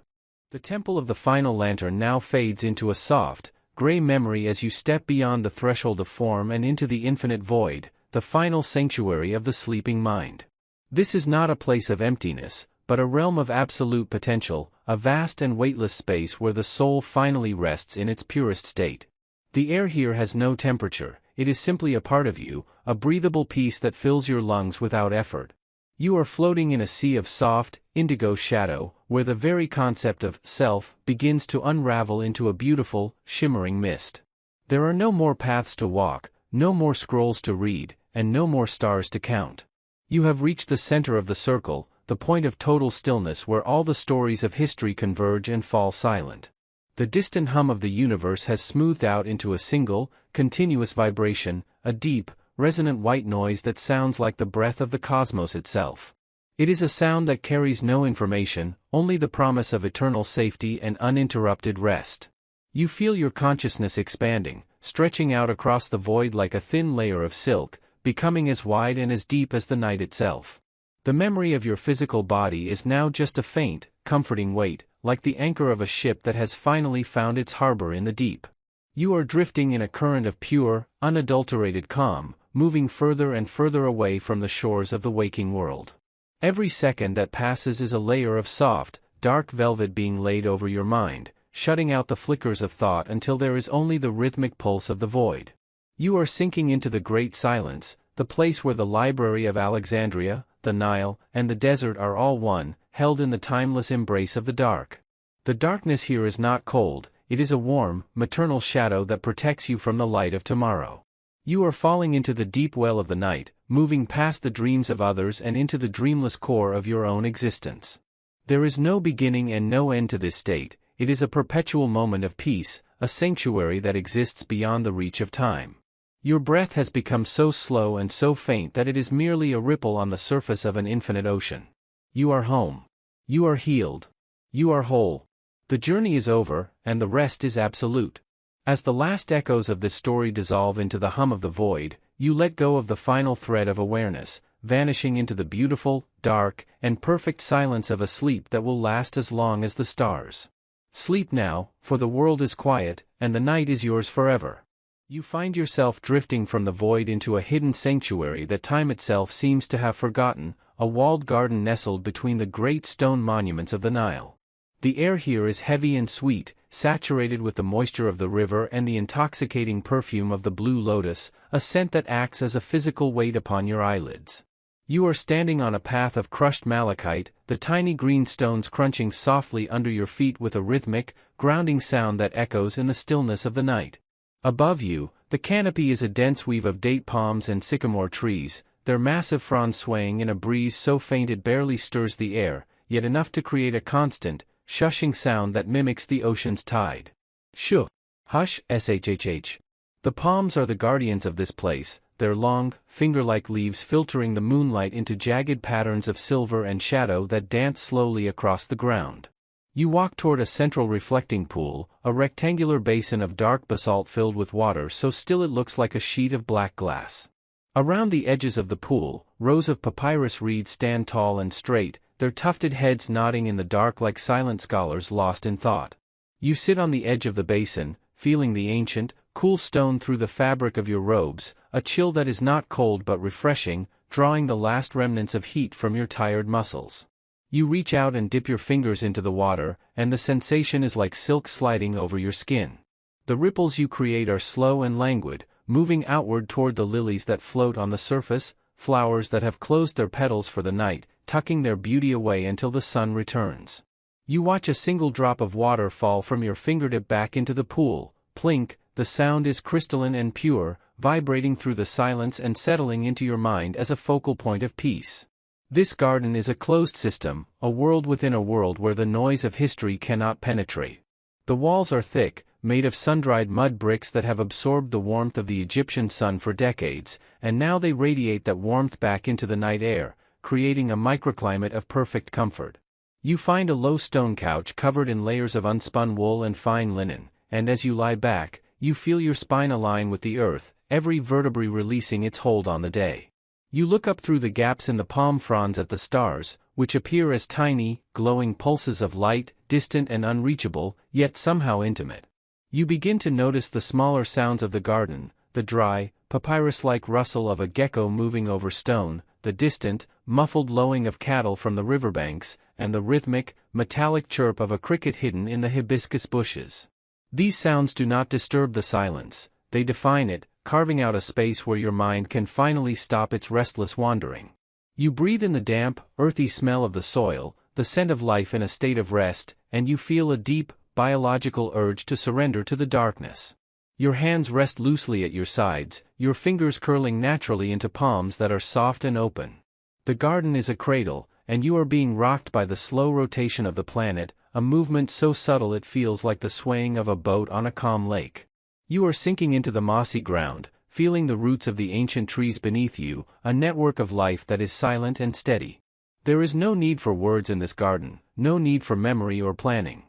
The Temple of the Final Lantern now fades into a soft, gray memory as you step beyond the threshold of form and into the infinite void, the final sanctuary of the sleeping mind. This is not a place of emptiness, but a realm of absolute potential, a vast and weightless space where the soul finally rests in its purest state. The air here has no temperature, it is simply a part of you, a breathable peace that fills your lungs without effort. You are floating in a sea of soft, indigo shadow, where the very concept of self begins to unravel into a beautiful, shimmering mist. There are no more paths to walk, no more scrolls to read, and no more stars to count. You have reached the center of the circle, the point of total stillness where all the stories of history converge and fall silent. The distant hum of the universe has smoothed out into a single, continuous vibration, a deep, resonant white noise that sounds like the breath of the cosmos itself. It is a sound that carries no information, only the promise of eternal safety and uninterrupted rest. You feel your consciousness expanding, stretching out across the void like a thin layer of silk, becoming as wide and as deep as the night itself. The memory of your physical body is now just a faint, comforting weight, like the anchor of a ship that has finally found its harbor in the deep. You are drifting in a current of pure, unadulterated calm, moving further and further away from the shores of the waking world. Every second that passes is a layer of soft, dark velvet being laid over your mind, shutting out the flickers of thought until there is only the rhythmic pulse of the void. You are sinking into the great silence, the place where the Library of Alexandria, the Nile, and the desert are all one, held in the timeless embrace of the dark. The darkness here is not cold, it is a warm, maternal shadow that protects you from the light of tomorrow. You are falling into the deep well of the night, moving past the dreams of others and into the dreamless core of your own existence. There is no beginning and no end to this state. It is a perpetual moment of peace, a sanctuary that exists beyond the reach of time. Your breath has become so slow and so faint that it is merely a ripple on the surface of an infinite ocean. You are home. You are healed. You are whole. The journey is over, and the rest is absolute. As the last echoes of this story dissolve into the hum of the void, you let go of the final thread of awareness, vanishing into the beautiful, dark, and perfect silence of a sleep that will last as long as the stars. Sleep now, for the world is quiet, and the night is yours forever. You find yourself drifting from the void into a hidden sanctuary that time itself seems to have forgotten, a walled garden nestled between the great stone monuments of the Nile. The air here is heavy and sweet, saturated with the moisture of the river and the intoxicating perfume of the blue lotus, a scent that acts as a physical weight upon your eyelids. You are standing on a path of crushed malachite, the tiny green stones crunching softly under your feet with a rhythmic, grounding sound that echoes in the stillness of the night. Above you, the canopy is a dense weave of date palms and sycamore trees, their massive fronds swaying in a breeze so faint it barely stirs the air, yet enough to create a constant, shushing sound that mimics the ocean's tide. Shuh. Hush, shhh. The palms are the guardians of this place, their long, finger-like leaves filtering the moonlight into jagged patterns of silver and shadow that dance slowly across the ground. You walk toward a central reflecting pool, a rectangular basin of dark basalt filled with water so still it looks like a sheet of black glass. Around the edges of the pool, rows of papyrus reeds stand tall and straight, their tufted heads nodding in the dark like silent scholars lost in thought. You sit on the edge of the basin, feeling the ancient, cool stone through the fabric of your robes, a chill that is not cold but refreshing, drawing the last remnants of heat from your tired muscles. You reach out and dip your fingers into the water, and the sensation is like silk sliding over your skin. The ripples you create are slow and languid, moving outward toward the lilies that float on the surface, flowers that have closed their petals for the night, tucking their beauty away until the sun returns. You watch a single drop of water fall from your fingertip back into the pool, plink, the sound is crystalline and pure, vibrating through the silence and settling into your mind as a focal point of peace. This garden is a closed system, a world within a world where the noise of history cannot penetrate. The walls are thick, made of sun-dried mud bricks that have absorbed the warmth of the Egyptian sun for decades, and now they radiate that warmth back into the night air, creating a microclimate of perfect comfort. You find a low stone couch covered in layers of unspun wool and fine linen, and as you lie back, you feel your spine align with the earth, every vertebrae releasing its hold on the day. You look up through the gaps in the palm fronds at the stars, which appear as tiny, glowing pulses of light, distant and unreachable, yet somehow intimate. You begin to notice the smaller sounds of the garden, the dry, papyrus-like rustle of a gecko moving over stone, the distant, muffled lowing of cattle from the riverbanks, and the rhythmic, metallic chirp of a cricket hidden in the hibiscus bushes. These sounds do not disturb the silence, they define it, carving out a space where your mind can finally stop its restless wandering. You breathe in the damp, earthy smell of the soil, the scent of life in a state of rest, and you feel a deep, biological urge to surrender to the darkness. Your hands rest loosely at your sides, your fingers curling naturally into palms that are soft and open. The garden is a cradle, and you are being rocked by the slow rotation of the planet, a movement so subtle it feels like the swaying of a boat on a calm lake. You are sinking into the mossy ground, feeling the roots of the ancient trees beneath you, a network of life that is silent and steady. There is no need for words in this garden, no need for memory or planning.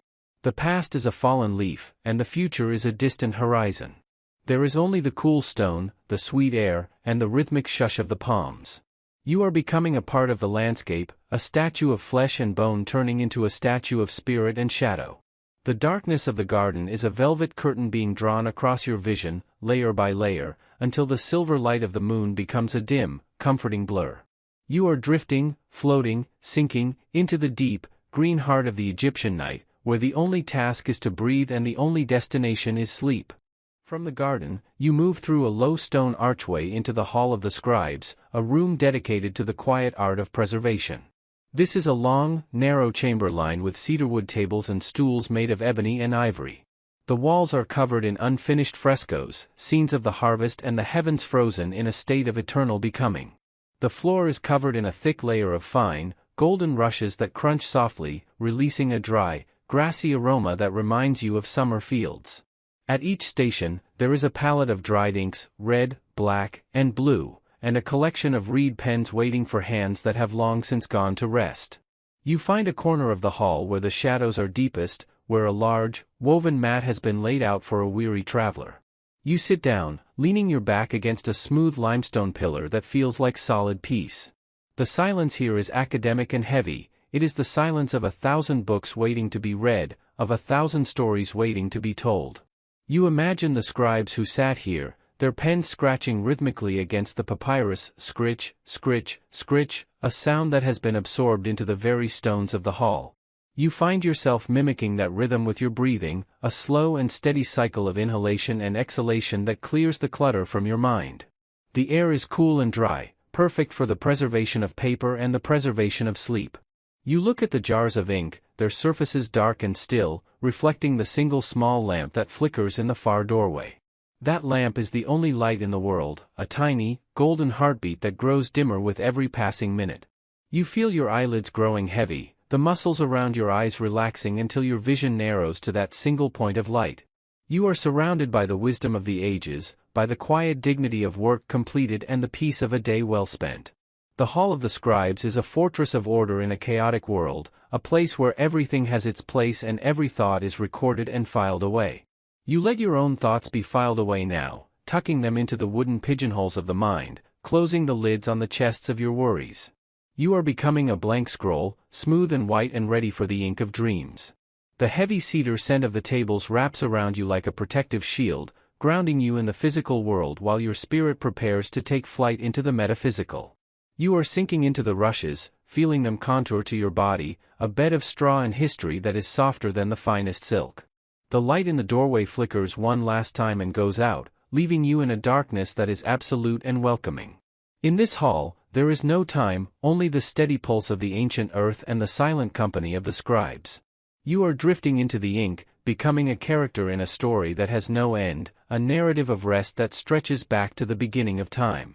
The past is a fallen leaf, and the future is a distant horizon. There is only the cool stone, the sweet air, and the rhythmic shush of the palms. You are becoming a part of the landscape, a statue of flesh and bone turning into a statue of spirit and shadow. The darkness of the garden is a velvet curtain being drawn across your vision, layer by layer, until the silver light of the moon becomes a dim, comforting blur. You are drifting, floating, sinking, into the deep, green heart of the Egyptian night, where the only task is to breathe and the only destination is sleep. From the garden, you move through a low stone archway into the Hall of the Scribes, a room dedicated to the quiet art of preservation. This is a long, narrow chamber lined with cedarwood tables and stools made of ebony and ivory. The walls are covered in unfinished frescoes, scenes of the harvest and the heavens frozen in a state of eternal becoming. The floor is covered in a thick layer of fine, golden rushes that crunch softly, releasing a dry, grassy aroma that reminds you of summer fields. At each station, there is a palette of dried inks, red, black, and blue, and a collection of reed pens waiting for hands that have long since gone to rest. You find a corner of the hall where the shadows are deepest, where a large, woven mat has been laid out for a weary traveler. You sit down, leaning your back against a smooth limestone pillar that feels like solid peace. The silence here is academic and heavy. It is the silence of 1,000 books waiting to be read, of 1,000 stories waiting to be told. You imagine the scribes who sat here, their pens scratching rhythmically against the papyrus, scritch, scritch, scritch, a sound that has been absorbed into the very stones of the hall. You find yourself mimicking that rhythm with your breathing, a slow and steady cycle of inhalation and exhalation that clears the clutter from your mind. The air is cool and dry, perfect for the preservation of paper and the preservation of sleep. You look at the jars of ink, their surfaces dark and still, reflecting the single small lamp that flickers in the far doorway. That lamp is the only light in the world, a tiny, golden heartbeat that grows dimmer with every passing minute. You feel your eyelids growing heavy, the muscles around your eyes relaxing until your vision narrows to that single point of light. You are surrounded by the wisdom of the ages, by the quiet dignity of work completed and the peace of a day well spent. The Hall of the Scribes is a fortress of order in a chaotic world, a place where everything has its place and every thought is recorded and filed away. You let your own thoughts be filed away now, tucking them into the wooden pigeonholes of the mind, closing the lids on the chests of your worries. You are becoming a blank scroll, smooth and white and ready for the ink of dreams. The heavy cedar scent of the tables wraps around you like a protective shield, grounding you in the physical world while your spirit prepares to take flight into the metaphysical. You are sinking into the rushes, feeling them contour to your body, a bed of straw and history that is softer than the finest silk. The light in the doorway flickers one last time and goes out, leaving you in a darkness that is absolute and welcoming. In this hall, there is no time, only the steady pulse of the ancient earth and the silent company of the scribes. You are drifting into the ink, becoming a character in a story that has no end, a narrative of rest that stretches back to the beginning of time.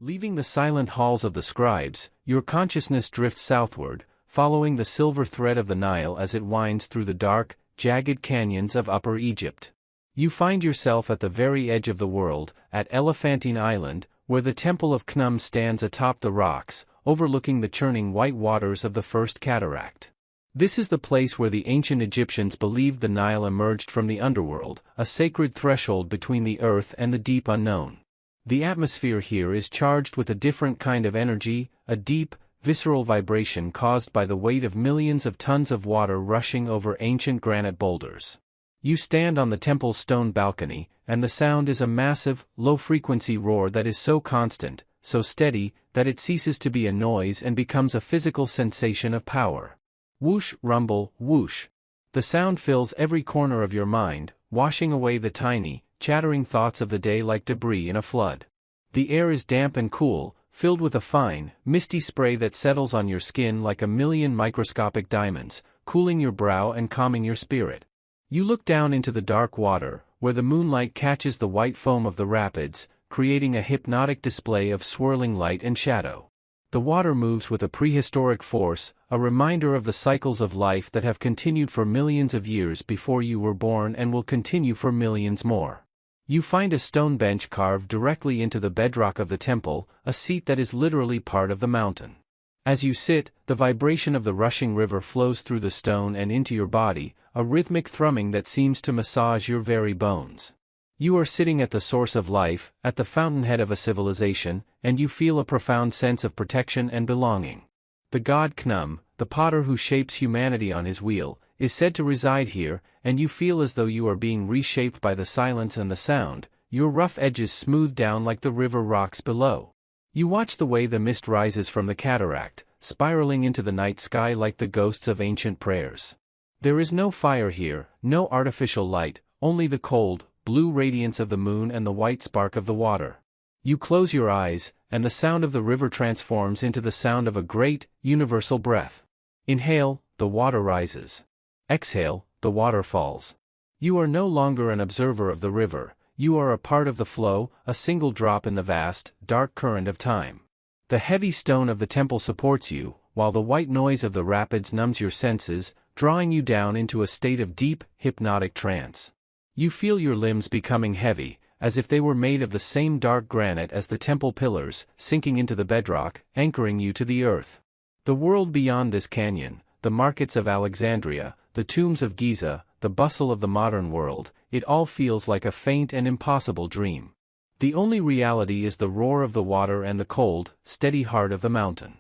Leaving the silent halls of the scribes, your consciousness drifts southward, following the silver thread of the Nile as it winds through the dark, jagged canyons of Upper Egypt. You find yourself at the very edge of the world, at Elephantine Island, where the Temple of Khnum stands atop the rocks, overlooking the churning white waters of the First Cataract. This is the place where the ancient Egyptians believed the Nile emerged from the underworld, a sacred threshold between the earth and the deep unknown. The atmosphere here is charged with a different kind of energy, a deep, visceral vibration caused by the weight of millions of tons of water rushing over ancient granite boulders. You stand on the temple's stone balcony, and the sound is a massive, low-frequency roar that is so constant, so steady, that it ceases to be a noise and becomes a physical sensation of power. Whoosh, rumble, whoosh. The sound fills every corner of your mind, washing away the tiny, chattering thoughts of the day like debris in a flood. The air is damp and cool, filled with a fine, misty spray that settles on your skin like a million microscopic diamonds, cooling your brow and calming your spirit. You look down into the dark water, where the moonlight catches the white foam of the rapids, creating a hypnotic display of swirling light and shadow. The water moves with a prehistoric force, a reminder of the cycles of life that have continued for millions of years before you were born and will continue for millions more. You find a stone bench carved directly into the bedrock of the temple, a seat that is literally part of the mountain. As you sit, the vibration of the rushing river flows through the stone and into your body, a rhythmic thrumming that seems to massage your very bones. You are sitting at the source of life, at the fountainhead of a civilization, and you feel a profound sense of protection and belonging. The god Khnum, the potter who shapes humanity on his wheel, is said to reside here, and you feel as though you are being reshaped by the silence and the sound, your rough edges smoothed down like the river rocks below. You watch the way the mist rises from the cataract, spiraling into the night sky like the ghosts of ancient prayers. There is no fire here, no artificial light, only the cold, blue radiance of the moon and the white spark of the water. You close your eyes, and the sound of the river transforms into the sound of a great, universal breath. Inhale, the water rises. Exhale, the water falls. You are no longer an observer of the river, you are a part of the flow, a single drop in the vast, dark current of time. The heavy stone of the temple supports you, while the white noise of the rapids numbs your senses, drawing you down into a state of deep, hypnotic trance. You feel your limbs becoming heavy, as if they were made of the same dark granite as the temple pillars, sinking into the bedrock, anchoring you to the earth. The world beyond this canyon, the markets of Alexandria, the tombs of Giza, the bustle of the modern world, it all feels like a faint and impossible dream. The only reality is the roar of the water and the cold, steady heart of the mountain.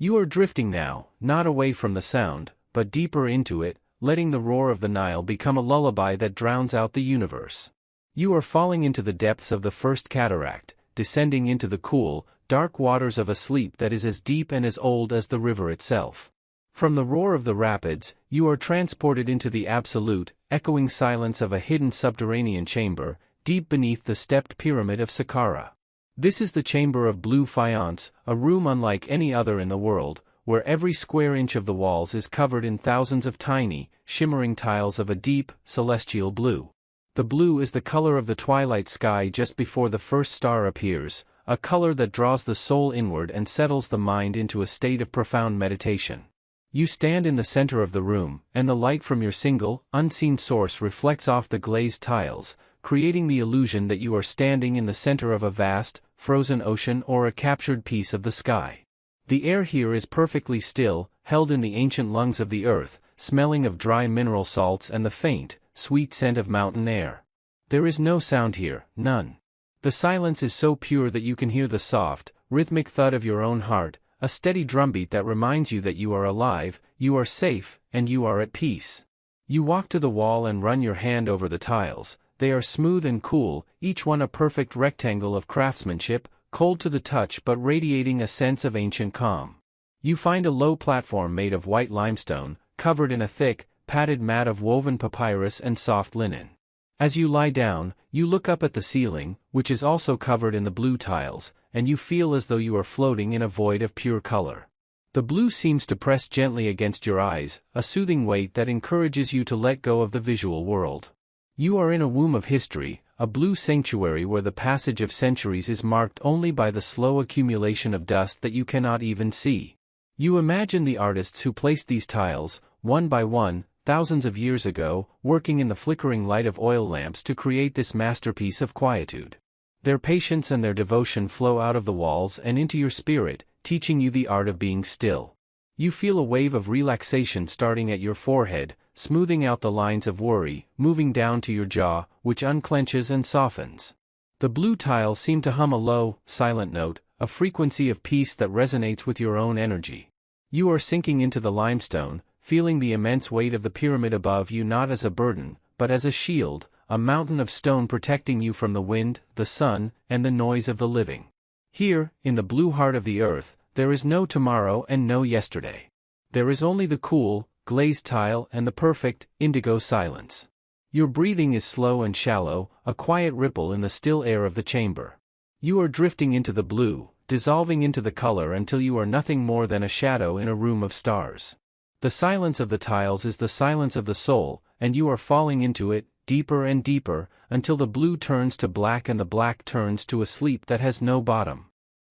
You are drifting now, not away from the sound, but deeper into it, letting the roar of the Nile become a lullaby that drowns out the universe. You are falling into the depths of the first cataract, descending into the cool, dark waters of a sleep that is as deep and as old as the river itself. From the roar of the rapids, you are transported into the absolute, echoing silence of a hidden subterranean chamber, deep beneath the stepped pyramid of Saqqara. This is the chamber of blue faience, a room unlike any other in the world, where every square inch of the walls is covered in thousands of tiny, shimmering tiles of a deep, celestial blue. The blue is the color of the twilight sky just before the first star appears, a color that draws the soul inward and settles the mind into a state of profound meditation. You stand in the center of the room, and the light from your single, unseen source reflects off the glazed tiles, creating the illusion that you are standing in the center of a vast, frozen ocean or a captured piece of the sky. The air here is perfectly still, held in the ancient lungs of the earth, smelling of dry mineral salts and the faint, sweet scent of mountain air. There is no sound here, none. The silence is so pure that you can hear the soft, rhythmic thud of your own heart, a steady drumbeat that reminds you that you are alive, you are safe, and you are at peace. You walk to the wall and run your hand over the tiles. They are smooth and cool, each one a perfect rectangle of craftsmanship, cold to the touch but radiating a sense of ancient calm. You find a low platform made of white limestone, covered in a thick, padded mat of woven papyrus and soft linen. As you lie down, you look up at the ceiling, which is also covered in the blue tiles, and you feel as though you are floating in a void of pure color. The blue seems to press gently against your eyes, a soothing weight that encourages you to let go of the visual world. You are in a womb of history, a blue sanctuary where the passage of centuries is marked only by the slow accumulation of dust that you cannot even see. You imagine the artists who placed these tiles, one by one, thousands of years ago, working in the flickering light of oil lamps to create this masterpiece of quietude. Their patience and their devotion flow out of the walls and into your spirit, teaching you the art of being still. You feel a wave of relaxation starting at your forehead, smoothing out the lines of worry, moving down to your jaw, which unclenches and softens. The blue tiles seem to hum a low, silent note, a frequency of peace that resonates with your own energy. You are sinking into the limestone, feeling the immense weight of the pyramid above you not as a burden, but as a shield, a mountain of stone protecting you from the wind, the sun, and the noise of the living. Here, in the blue heart of the earth, there is no tomorrow and no yesterday. There is only the cool, glazed tile and the perfect, indigo silence. Your breathing is slow and shallow, a quiet ripple in the still air of the chamber. You are drifting into the blue, dissolving into the color until you are nothing more than a shadow in a room of stars. The silence of the tiles is the silence of the soul, and you are falling into it, deeper and deeper, until the blue turns to black and the black turns to a sleep that has no bottom.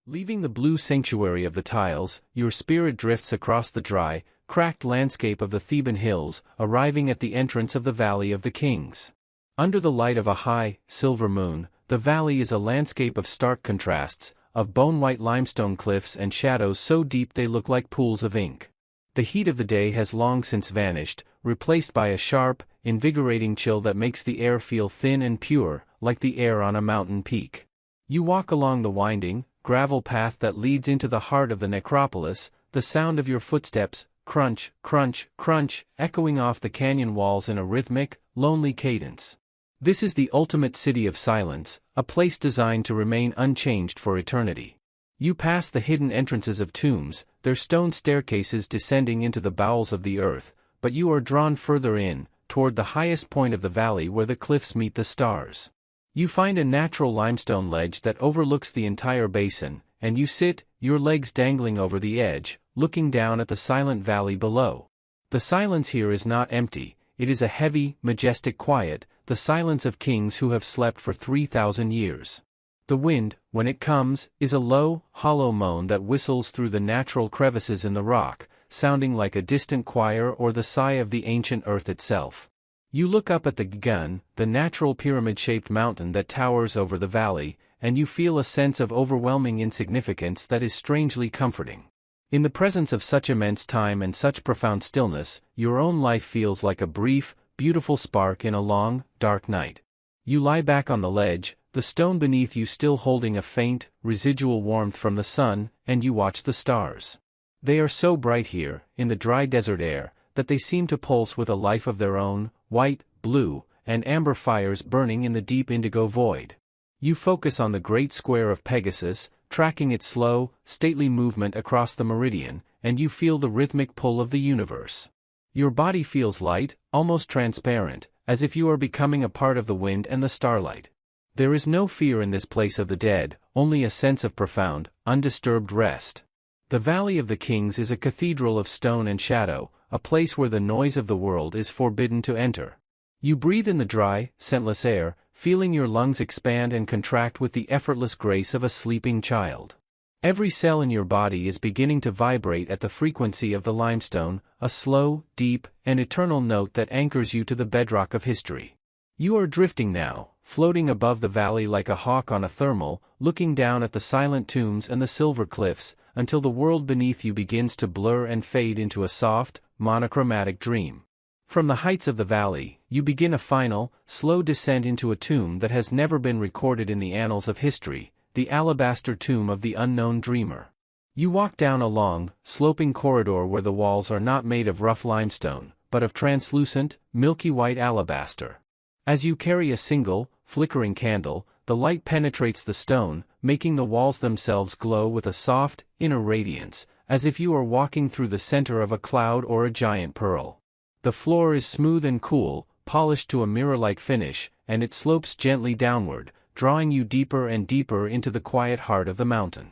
Leaving the blue sanctuary of the tiles, your spirit drifts across the dry, cracked landscape of the Theban hills, arriving at the entrance of the Valley of the Kings. Under the light of a high, silver moon, the valley is a landscape of stark contrasts, of bone-white limestone cliffs and shadows so deep they look like pools of ink. The heat of the day has long since vanished, replaced by a sharp, invigorating chill that makes the air feel thin and pure, like the air on a mountain peak. You walk along the winding, gravel path that leads into the heart of the necropolis, the sound of your footsteps, crunch, crunch, crunch, echoing off the canyon walls in a rhythmic, lonely cadence. This is the ultimate city of silence, a place designed to remain unchanged for eternity. You pass the hidden entrances of tombs, their stone staircases descending into the bowels of the earth, but you are drawn further in, toward the highest point of the valley where the cliffs meet the stars. You find a natural limestone ledge that overlooks the entire basin, and you sit, your legs dangling over the edge, looking down at the silent valley below. The silence here is not empty, it is a heavy, majestic quiet, the silence of kings who have slept for 3,000 years. The wind, when it comes, is a low, hollow moan that whistles through the natural crevices in the rock, sounding like a distant choir or the sigh of the ancient earth itself. You look up at the Gun, the natural pyramid-shaped mountain that towers over the valley, and you feel a sense of overwhelming insignificance that is strangely comforting. In the presence of such immense time and such profound stillness, your own life feels like a brief, beautiful spark in a long, dark night. You lie back on the ledge, the stone beneath you still holding a faint, residual warmth from the sun, and you watch the stars. They are so bright here, in the dry desert air, that they seem to pulse with a life of their own, white, blue, and amber fires burning in the deep indigo void. You focus on the great square of Pegasus, tracking its slow, stately movement across the meridian, and you feel the rhythmic pull of the universe. Your body feels light, almost transparent, as if you are becoming a part of the wind and the starlight. There is no fear in this place of the dead, only a sense of profound, undisturbed rest. The Valley of the Kings is a cathedral of stone and shadow, a place where the noise of the world is forbidden to enter. You breathe in the dry, scentless air, feeling your lungs expand and contract with the effortless grace of a sleeping child. Every cell in your body is beginning to vibrate at the frequency of the limestone, a slow, deep, and eternal note that anchors you to the bedrock of history. You are drifting now, floating above the valley like a hawk on a thermal, looking down at the silent tombs and the silver cliffs, until the world beneath you begins to blur and fade into a soft, monochromatic dream. From the heights of the valley, you begin a final, slow descent into a tomb that has never been recorded in the annals of history, the alabaster tomb of the unknown dreamer. You walk down a long, sloping corridor where the walls are not made of rough limestone, but of translucent, milky white alabaster. As you carry a single, flickering candle, the light penetrates the stone, making the walls themselves glow with a soft, inner radiance, as if you are walking through the center of a cloud or a giant pearl. The floor is smooth and cool, polished to a mirror-like finish, and it slopes gently downward, drawing you deeper and deeper into the quiet heart of the mountain.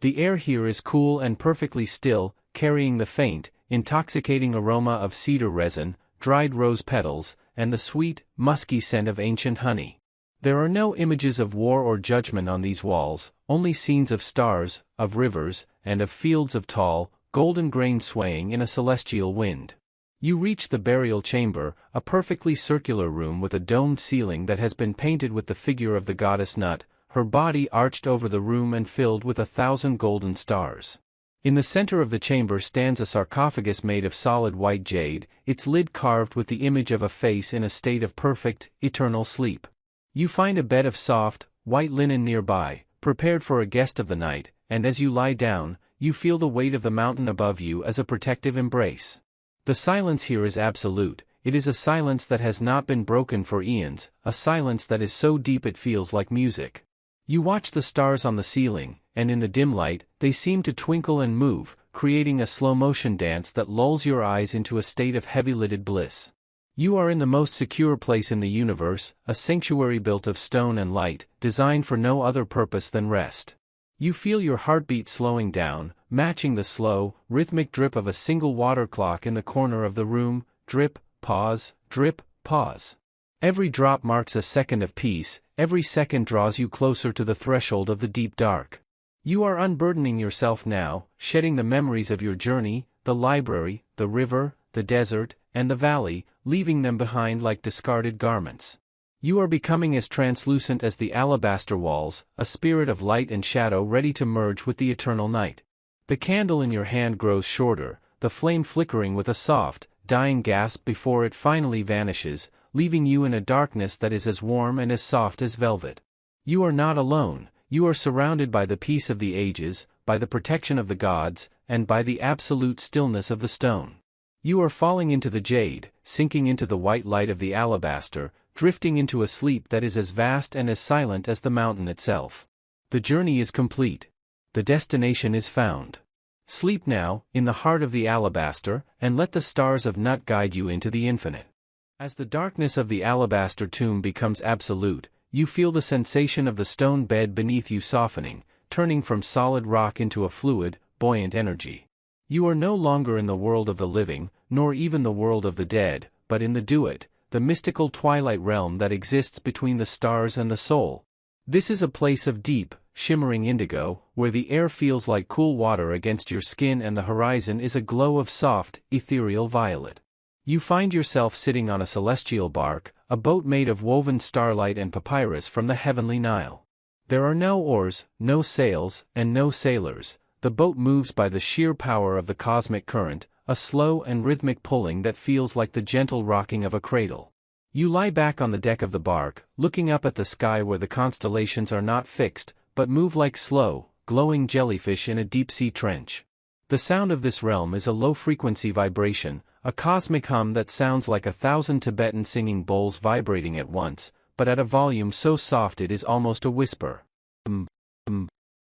The air here is cool and perfectly still, carrying the faint, intoxicating aroma of cedar resin, dried rose petals, and the sweet, musky scent of ancient honey. There are no images of war or judgment on these walls, only scenes of stars, of rivers, and of fields of tall, golden grain swaying in a celestial wind. You reach the burial chamber, a perfectly circular room with a domed ceiling that has been painted with the figure of the goddess Nut, her body arched over the room and filled with 1,000 golden stars. In the center of the chamber stands a sarcophagus made of solid white jade, its lid carved with the image of a face in a state of perfect, eternal sleep. You find a bed of soft, white linen nearby, prepared for a guest of the night, and as you lie down, you feel the weight of the mountain above you as a protective embrace. The silence here is absolute. It is a silence that has not been broken for eons, a silence that is so deep it feels like music. You watch the stars on the ceiling, and in the dim light, they seem to twinkle and move, creating a slow-motion dance that lulls your eyes into a state of heavy-lidded bliss. You are in the most secure place in the universe, a sanctuary built of stone and light, designed for no other purpose than rest. You feel your heartbeat slowing down, matching the slow, rhythmic drip of a single water clock in the corner of the room, drip, pause, drip, pause. Every drop marks a second of peace, every second draws you closer to the threshold of the deep dark. You are unburdening yourself now, shedding the memories of your journey, the library, the river, the desert, and the valley, leaving them behind like discarded garments. You are becoming as translucent as the alabaster walls, a spirit of light and shadow ready to merge with the eternal night. The candle in your hand grows shorter, the flame flickering with a soft, dying gasp before it finally vanishes, leaving you in a darkness that is as warm and as soft as velvet. You are not alone, you are surrounded by the peace of the ages, by the protection of the gods, and by the absolute stillness of the stone. You are falling into the jade, sinking into the white light of the alabaster, drifting into a sleep that is as vast and as silent as the mountain itself. The journey is complete. The destination is found. Sleep now, in the heart of the alabaster, and let the stars of Nut guide you into the infinite. As the darkness of the alabaster tomb becomes absolute, you feel the sensation of the stone bed beneath you softening, turning from solid rock into a fluid, buoyant energy. You are no longer in the world of the living, nor even the world of the dead, but in the duet, the mystical twilight realm that exists between the stars and the soul. This is a place of deep, shimmering indigo, where the air feels like cool water against your skin and the horizon is a glow of soft, ethereal violet. You find yourself sitting on a celestial bark, a boat made of woven starlight and papyrus from the heavenly Nile. There are no oars, no sails, and no sailors. The boat moves by the sheer power of the cosmic current, a slow and rhythmic pulling that feels like the gentle rocking of a cradle. You lie back on the deck of the bark, looking up at the sky where the constellations are not fixed, but move like slow, glowing jellyfish in a deep-sea trench. The sound of this realm is a low-frequency vibration, a cosmic hum that sounds like 1,000 Tibetan singing bowls vibrating at once, but at a volume so soft it is almost a whisper.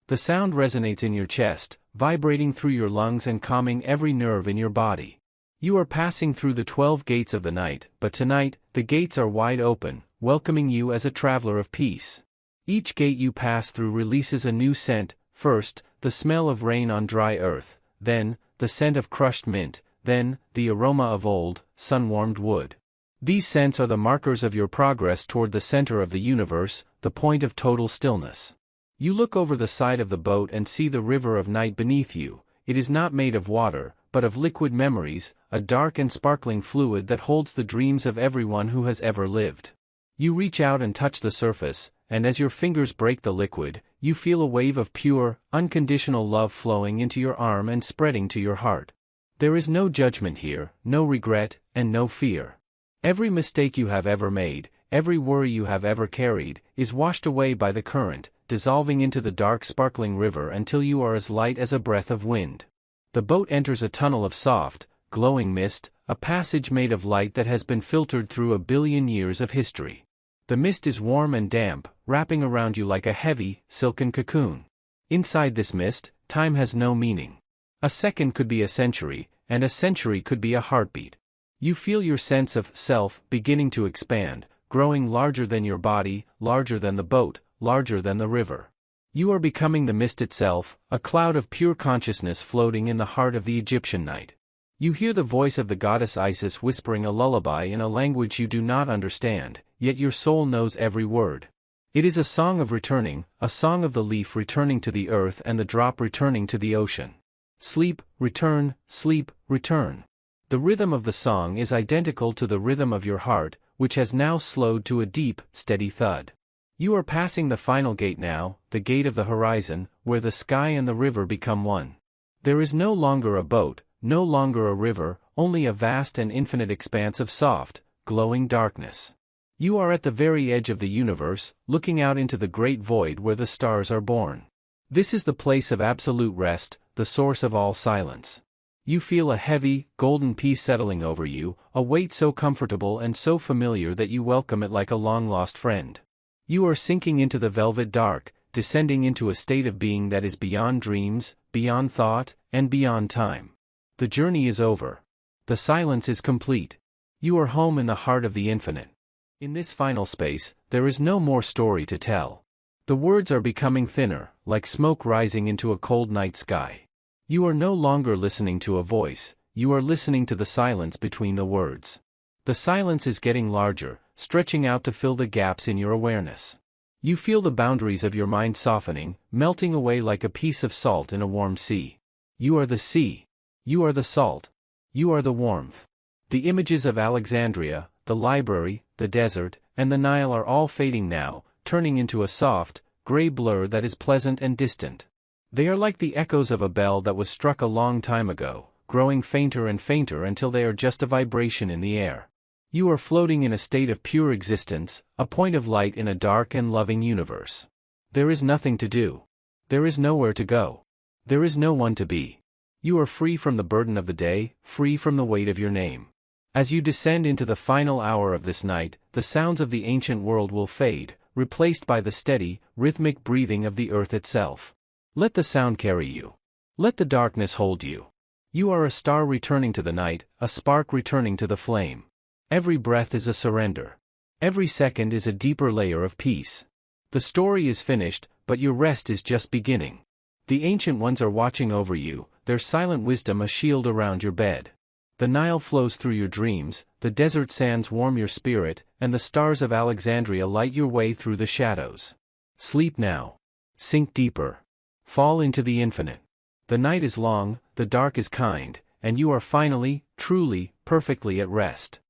The sound resonates in your chest, vibrating through your lungs and calming every nerve in your body. You are passing through the 12 gates of the night, but tonight, the gates are wide open, welcoming you as a traveler of peace. Each gate you pass through releases a new scent, first, the smell of rain on dry earth, then, the scent of crushed mint, then, the aroma of old, sun-warmed wood. These scents are the markers of your progress toward the center of the universe, the point of total stillness. You look over the side of the boat and see the river of night beneath you. It is not made of water, but of liquid memories, a dark and sparkling fluid that holds the dreams of everyone who has ever lived. You reach out and touch the surface, and as your fingers break the liquid, you feel a wave of pure, unconditional love flowing into your arm and spreading to your heart. There is no judgment here, no regret, and no fear. Every mistake you have ever made, every worry you have ever carried, is washed away by the current, dissolving into the dark sparkling river until you are as light as a breath of wind. The boat enters a tunnel of soft, glowing mist, a passage made of light that has been filtered through 1 billion years of history. The mist is warm and damp, wrapping around you like a heavy, silken cocoon. Inside this mist, time has no meaning. A second could be a century, and a century could be a heartbeat. You feel your sense of self beginning to expand, growing larger than your body, larger than the boat, larger than the river. You are becoming the mist itself, a cloud of pure consciousness floating in the heart of the Egyptian night. You hear the voice of the goddess Isis whispering a lullaby in a language you do not understand, yet your soul knows every word. It is a song of returning, a song of the leaf returning to the earth and the drop returning to the ocean. Sleep, return, sleep, return. The rhythm of the song is identical to the rhythm of your heart, which has now slowed to a deep, steady thud. You are passing the final gate now, the gate of the horizon, where the sky and the river become one. There is no longer a boat, no longer a river, only a vast and infinite expanse of soft, glowing darkness. You are at the very edge of the universe, looking out into the great void where the stars are born. This is the place of absolute rest, the source of all silence. You feel a heavy, golden peace settling over you, a weight so comfortable and so familiar that you welcome it like a long-lost friend. You are sinking into the velvet dark, descending into a state of being that is beyond dreams, beyond thought, and beyond time. The journey is over. The silence is complete. You are home in the heart of the infinite. In this final space, there is no more story to tell. The words are becoming thinner, like smoke rising into a cold night sky. You are no longer listening to a voice, you are listening to the silence between the words. The silence is getting larger, stretching out to fill the gaps in your awareness. You feel the boundaries of your mind softening, melting away like a piece of salt in a warm sea. You are the sea. You are the salt. You are the warmth. The images of Alexandria, the library, the desert, and the Nile are all fading now, turning into a soft, gray blur that is pleasant and distant. They are like the echoes of a bell that was struck a long time ago, growing fainter and fainter until they are just a vibration in the air. You are floating in a state of pure existence, a point of light in a dark and loving universe. There is nothing to do. There is nowhere to go. There is no one to be. You are free from the burden of the day, free from the weight of your name. As you descend into the final hour of this night, the sounds of the ancient world will fade, replaced by the steady, rhythmic breathing of the earth itself. Let the sound carry you. Let the darkness hold you. You are a star returning to the night, a spark returning to the flame. Every breath is a surrender. Every second is a deeper layer of peace. The story is finished, but your rest is just beginning. The ancient ones are watching over you, their silent wisdom a shield around your bed. The Nile flows through your dreams, the desert sands warm your spirit, and the stars of Alexandria light your way through the shadows. Sleep now. Sink deeper. Fall into the infinite. The night is long, the dark is kind, and you are finally, truly, perfectly at rest.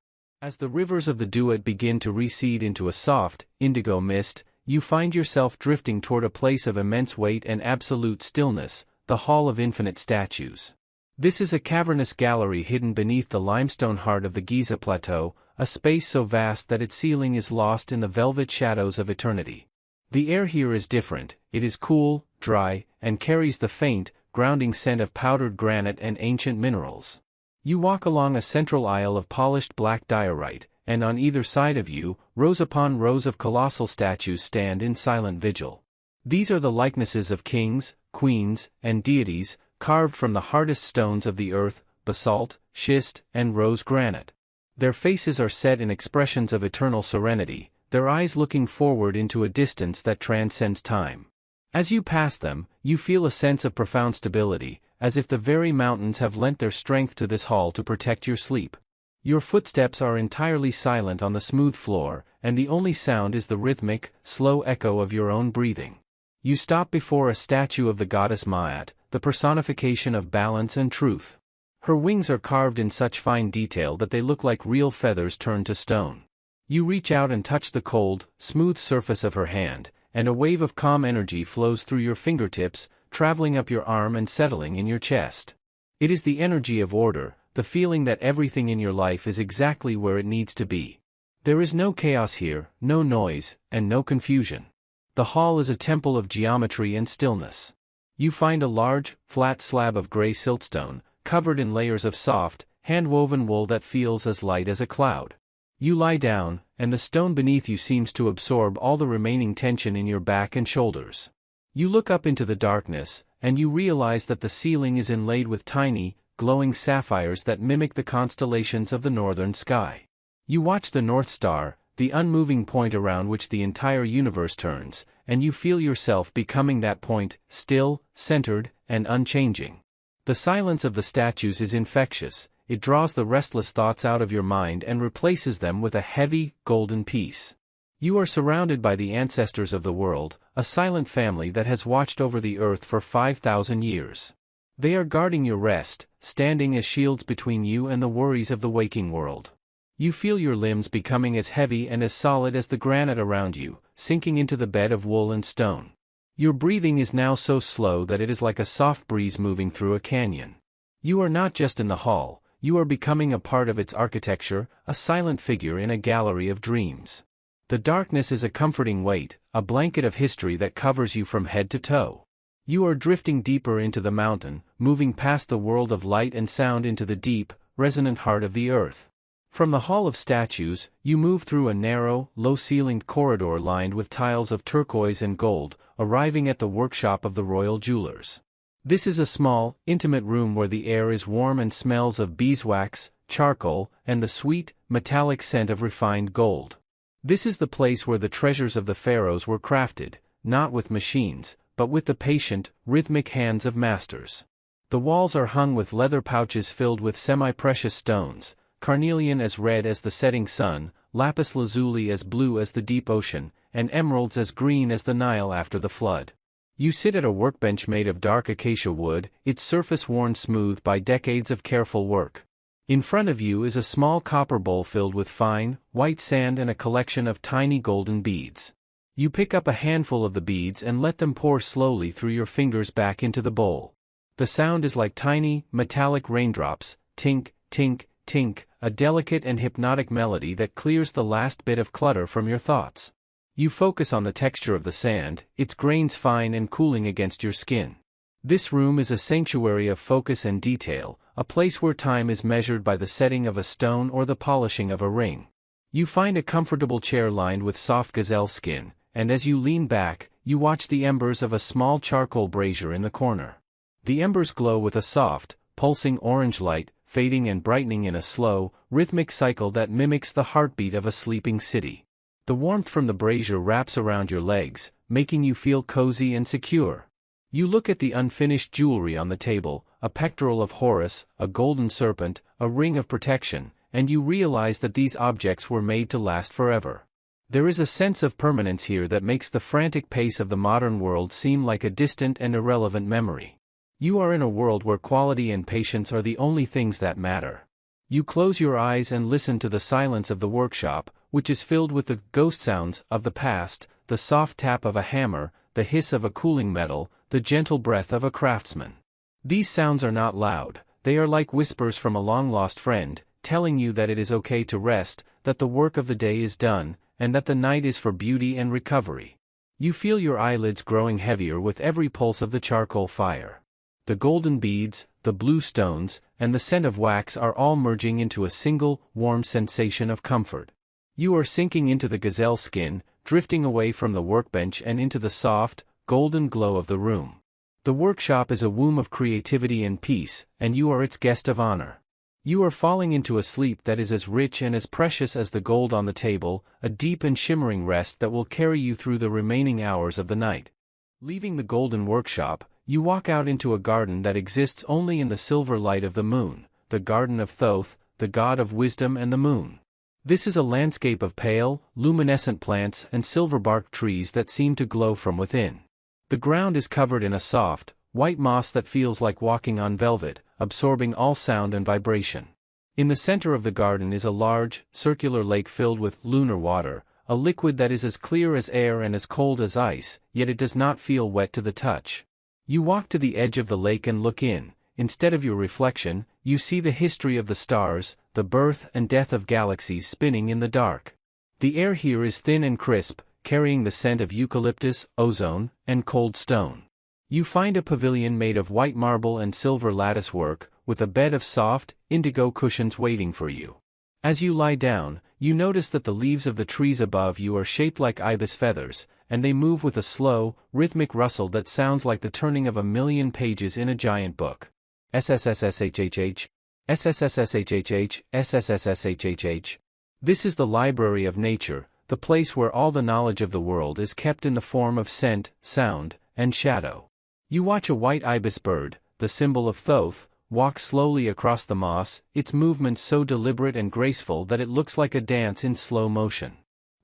As the rivers of the duet begin to recede into a soft, indigo mist, you find yourself drifting toward a place of immense weight and absolute stillness, the Hall of Infinite Statues. This is a cavernous gallery hidden beneath the limestone heart of the Giza Plateau, a space so vast that its ceiling is lost in the velvet shadows of eternity. The air here is different, it is cool, dry, and carries the faint, grounding scent of powdered granite and ancient minerals. You walk along a central aisle of polished black diorite, and on either side of you, rows upon rows of colossal statues stand in silent vigil. These are the likenesses of kings, queens, and deities, carved from the hardest stones of the earth, basalt, schist, and rose granite. Their faces are set in expressions of eternal serenity, their eyes looking forward into a distance that transcends time. As you pass them, you feel a sense of profound stability, as if the very mountains have lent their strength to this hall to protect your sleep. Your footsteps are entirely silent on the smooth floor, and the only sound is the rhythmic, slow echo of your own breathing. You stop before a statue of the goddess Maat, the personification of balance and truth. Her wings are carved in such fine detail that they look like real feathers turned to stone. You reach out and touch the cold, smooth surface of her hand, and a wave of calm energy flows through your fingertips, traveling up your arm and settling in your chest. It is the energy of order, the feeling that everything in your life is exactly where it needs to be. There is no chaos here, no noise, and no confusion. The hall is a temple of geometry and stillness. You find a large, flat slab of gray siltstone, covered in layers of soft, hand-woven wool that feels as light as a cloud. You lie down, and the stone beneath you seems to absorb all the remaining tension in your back and shoulders. You look up into the darkness, and you realize that the ceiling is inlaid with tiny, glowing sapphires that mimic the constellations of the northern sky. You watch the North Star, the unmoving point around which the entire universe turns, and you feel yourself becoming that point, still, centered, and unchanging. The silence of the statues is infectious, it draws the restless thoughts out of your mind and replaces them with a heavy, golden peace. You are surrounded by the ancestors of the world, a silent family that has watched over the earth for 5,000 years. They are guarding your rest, standing as shields between you and the worries of the waking world. You feel your limbs becoming as heavy and as solid as the granite around you, sinking into the bed of wool and stone. Your breathing is now so slow that it is like a soft breeze moving through a canyon. You are not just in the hall, you are becoming a part of its architecture, a silent figure in a gallery of dreams. The darkness is a comforting weight, a blanket of history that covers you from head to toe. You are drifting deeper into the mountain, moving past the world of light and sound into the deep, resonant heart of the earth. From the Hall of Statues, you move through a narrow, low-ceilinged corridor lined with tiles of turquoise and gold, arriving at the workshop of the royal jewelers. This is a small, intimate room where the air is warm and smells of beeswax, charcoal, and the sweet, metallic scent of refined gold. This is the place where the treasures of the pharaohs were crafted, not with machines, but with the patient, rhythmic hands of masters. The walls are hung with leather pouches filled with semi-precious stones, carnelian as red as the setting sun, lapis lazuli as blue as the deep ocean, and emeralds as green as the Nile after the flood. You sit at a workbench made of dark acacia wood, its surface worn smooth by decades of careful work. In front of you is a small copper bowl filled with fine, white sand and a collection of tiny golden beads. You pick up a handful of the beads and let them pour slowly through your fingers back into the bowl. The sound is like tiny, metallic raindrops, tink, tink, tink, a delicate and hypnotic melody that clears the last bit of clutter from your thoughts. You focus on the texture of the sand, its grains fine and cooling against your skin. This room is a sanctuary of focus and detail, a place where time is measured by the setting of a stone or the polishing of a ring. You find a comfortable chair lined with soft gazelle skin, and as you lean back, you watch the embers of a small charcoal brazier in the corner. The embers glow with a soft, pulsing orange light, fading and brightening in a slow, rhythmic cycle that mimics the heartbeat of a sleeping city. The warmth from the brazier wraps around your legs, making you feel cozy and secure. You look at the unfinished jewelry on the table, a pectoral of Horus, a golden serpent, a ring of protection, and you realize that these objects were made to last forever. There is a sense of permanence here that makes the frantic pace of the modern world seem like a distant and irrelevant memory. You are in a world where quality and patience are the only things that matter. You close your eyes and listen to the silence of the workshop, which is filled with the ghost sounds of the past, the soft tap of a hammer, the hiss of a cooling metal, the gentle breath of a craftsman. These sounds are not loud, they are like whispers from a long-lost friend, telling you that it is okay to rest, that the work of the day is done, and that the night is for beauty and recovery. You feel your eyelids growing heavier with every pulse of the charcoal fire. The golden beads, the blue stones, and the scent of wax are all merging into a single, warm sensation of comfort. You are sinking into the gazelle skin, drifting away from the workbench and into the soft, golden glow of the room. The workshop is a womb of creativity and peace, and you are its guest of honor. You are falling into a sleep that is as rich and as precious as the gold on the table, a deep and shimmering rest that will carry you through the remaining hours of the night. Leaving the golden workshop, you walk out into a garden that exists only in the silver light of the moon, the garden of Thoth, the god of wisdom and the moon. This is a landscape of pale, luminescent plants and silver-barked trees that seem to glow from within. The ground is covered in a soft, white moss that feels like walking on velvet, absorbing all sound and vibration. In the center of the garden is a large, circular lake filled with lunar water, a liquid that is as clear as air and as cold as ice, yet it does not feel wet to the touch. You walk to the edge of the lake and look in. Instead of your reflection, you see the history of the stars, the birth and death of galaxies spinning in the dark. The air here is thin and crisp, carrying the scent of eucalyptus, ozone, and cold stone. You find a pavilion made of white marble and silver lattice work, with a bed of soft, indigo cushions waiting for you. As you lie down, you notice that the leaves of the trees above you are shaped like ibis feathers, and they move with a slow, rhythmic rustle that sounds like the turning of a million pages in a giant book. SSSSHHH, SSSSHHH, SSSSHHH. This is the library of nature, the place where all the knowledge of the world is kept in the form of scent, sound, and shadow. You watch a white ibis bird, the symbol of Thoth, walk slowly across the moss, its movements so deliberate and graceful that it looks like a dance in slow motion.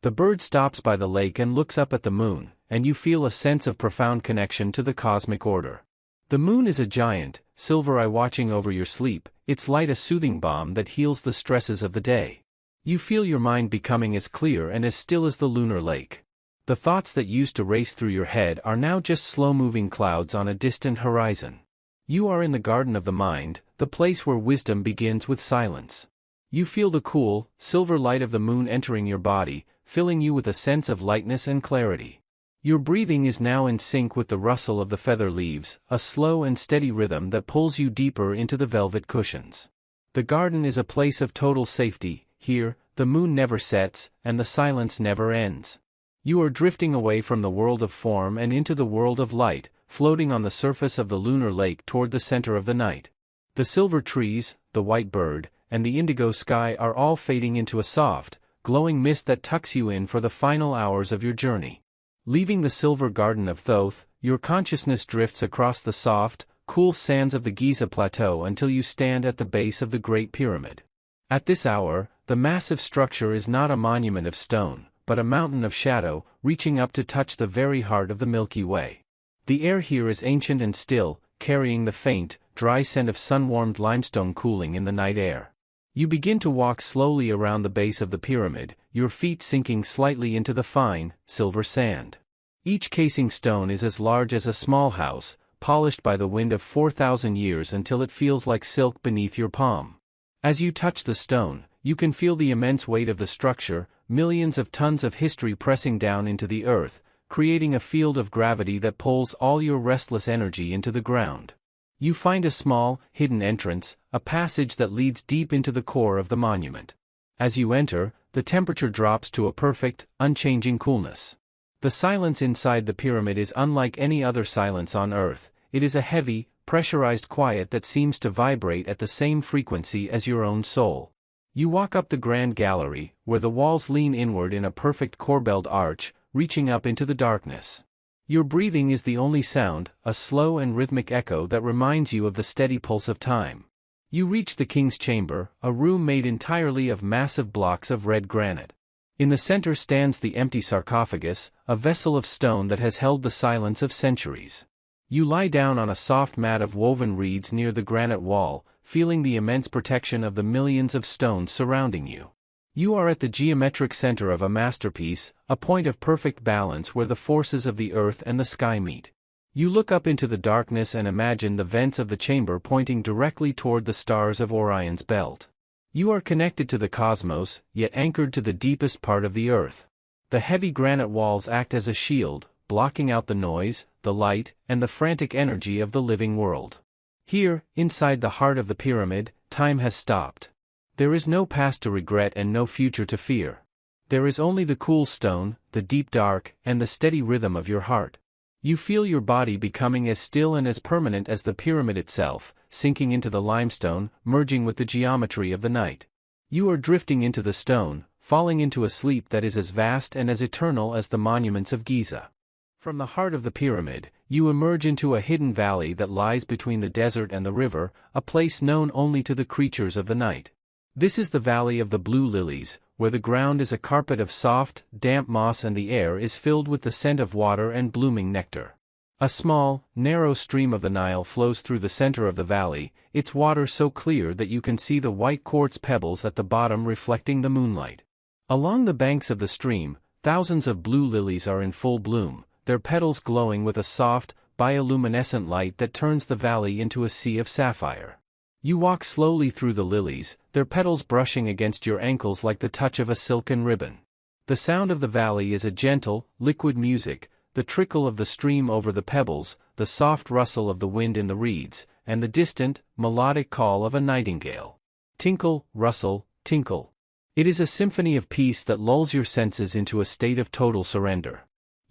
The bird stops by the lake and looks up at the moon, and you feel a sense of profound connection to the cosmic order. The moon is a giant, silver eye watching over your sleep, its light a soothing balm that heals the stresses of the day. You feel your mind becoming as clear and as still as the lunar lake. The thoughts that used to race through your head are now just slow-moving clouds on a distant horizon. You are in the garden of the mind, the place where wisdom begins with silence. You feel the cool, silver light of the moon entering your body, filling you with a sense of lightness and clarity. Your breathing is now in sync with the rustle of the feather leaves, a slow and steady rhythm that pulls you deeper into the velvet cushions. The garden is a place of total safety. Here, the moon never sets, and the silence never ends. You are drifting away from the world of form and into the world of light, floating on the surface of the lunar lake toward the center of the night. The silver trees, the white bird, and the indigo sky are all fading into a soft, glowing mist that tucks you in for the final hours of your journey. Leaving the silver garden of Thoth, your consciousness drifts across the soft, cool sands of the Giza Plateau until you stand at the base of the Great Pyramid. At this hour, the massive structure is not a monument of stone, but a mountain of shadow, reaching up to touch the very heart of the Milky Way. The air here is ancient and still, carrying the faint, dry scent of sun-warmed limestone cooling in the night air. You begin to walk slowly around the base of the pyramid, your feet sinking slightly into the fine, silver sand. Each casing stone is as large as a small house, polished by the wind of 4,000 years until it feels like silk beneath your palm. As you touch the stone, you can feel the immense weight of the structure, millions of tons of history pressing down into the earth, creating a field of gravity that pulls all your restless energy into the ground. You find a small, hidden entrance, a passage that leads deep into the core of the monument. As you enter, the temperature drops to a perfect, unchanging coolness. The silence inside the pyramid is unlike any other silence on Earth. It is a heavy, pressurized quiet that seems to vibrate at the same frequency as your own soul. You walk up the grand gallery, where the walls lean inward in a perfect corbelled arch, reaching up into the darkness. Your breathing is the only sound, a slow and rhythmic echo that reminds you of the steady pulse of time. You reach the king's chamber, a room made entirely of massive blocks of red granite. In the center stands the empty sarcophagus, a vessel of stone that has held the silence of centuries. You lie down on a soft mat of woven reeds near the granite wall, feeling the immense protection of the millions of stones surrounding you. You are at the geometric center of a masterpiece, a point of perfect balance where the forces of the earth and the sky meet. You look up into the darkness and imagine the vents of the chamber pointing directly toward the stars of Orion's belt. You are connected to the cosmos, yet anchored to the deepest part of the earth. The heavy granite walls act as a shield, blocking out the noise, the light, and the frantic energy of the living world. Here, inside the heart of the pyramid, time has stopped. There is no past to regret and no future to fear. There is only the cool stone, the deep dark, and the steady rhythm of your heart. You feel your body becoming as still and as permanent as the pyramid itself, sinking into the limestone, merging with the geometry of the night. You are drifting into the stone, falling into a sleep that is as vast and as eternal as the monuments of Giza. From the heart of the pyramid, you emerge into a hidden valley that lies between the desert and the river, a place known only to the creatures of the night. This is the Valley of the Blue Lilies, where the ground is a carpet of soft, damp moss and the air is filled with the scent of water and blooming nectar. A small, narrow stream of the Nile flows through the center of the valley, its water so clear that you can see the white quartz pebbles at the bottom reflecting the moonlight. Along the banks of the stream, thousands of blue lilies are in full bloom, their petals glowing with a soft, bioluminescent light that turns the valley into a sea of sapphire. You walk slowly through the lilies, their petals brushing against your ankles like the touch of a silken ribbon. The sound of the valley is a gentle, liquid music, the trickle of the stream over the pebbles, the soft rustle of the wind in the reeds, and the distant, melodic call of a nightingale. Tinkle, rustle, tinkle. It is a symphony of peace that lulls your senses into a state of total surrender.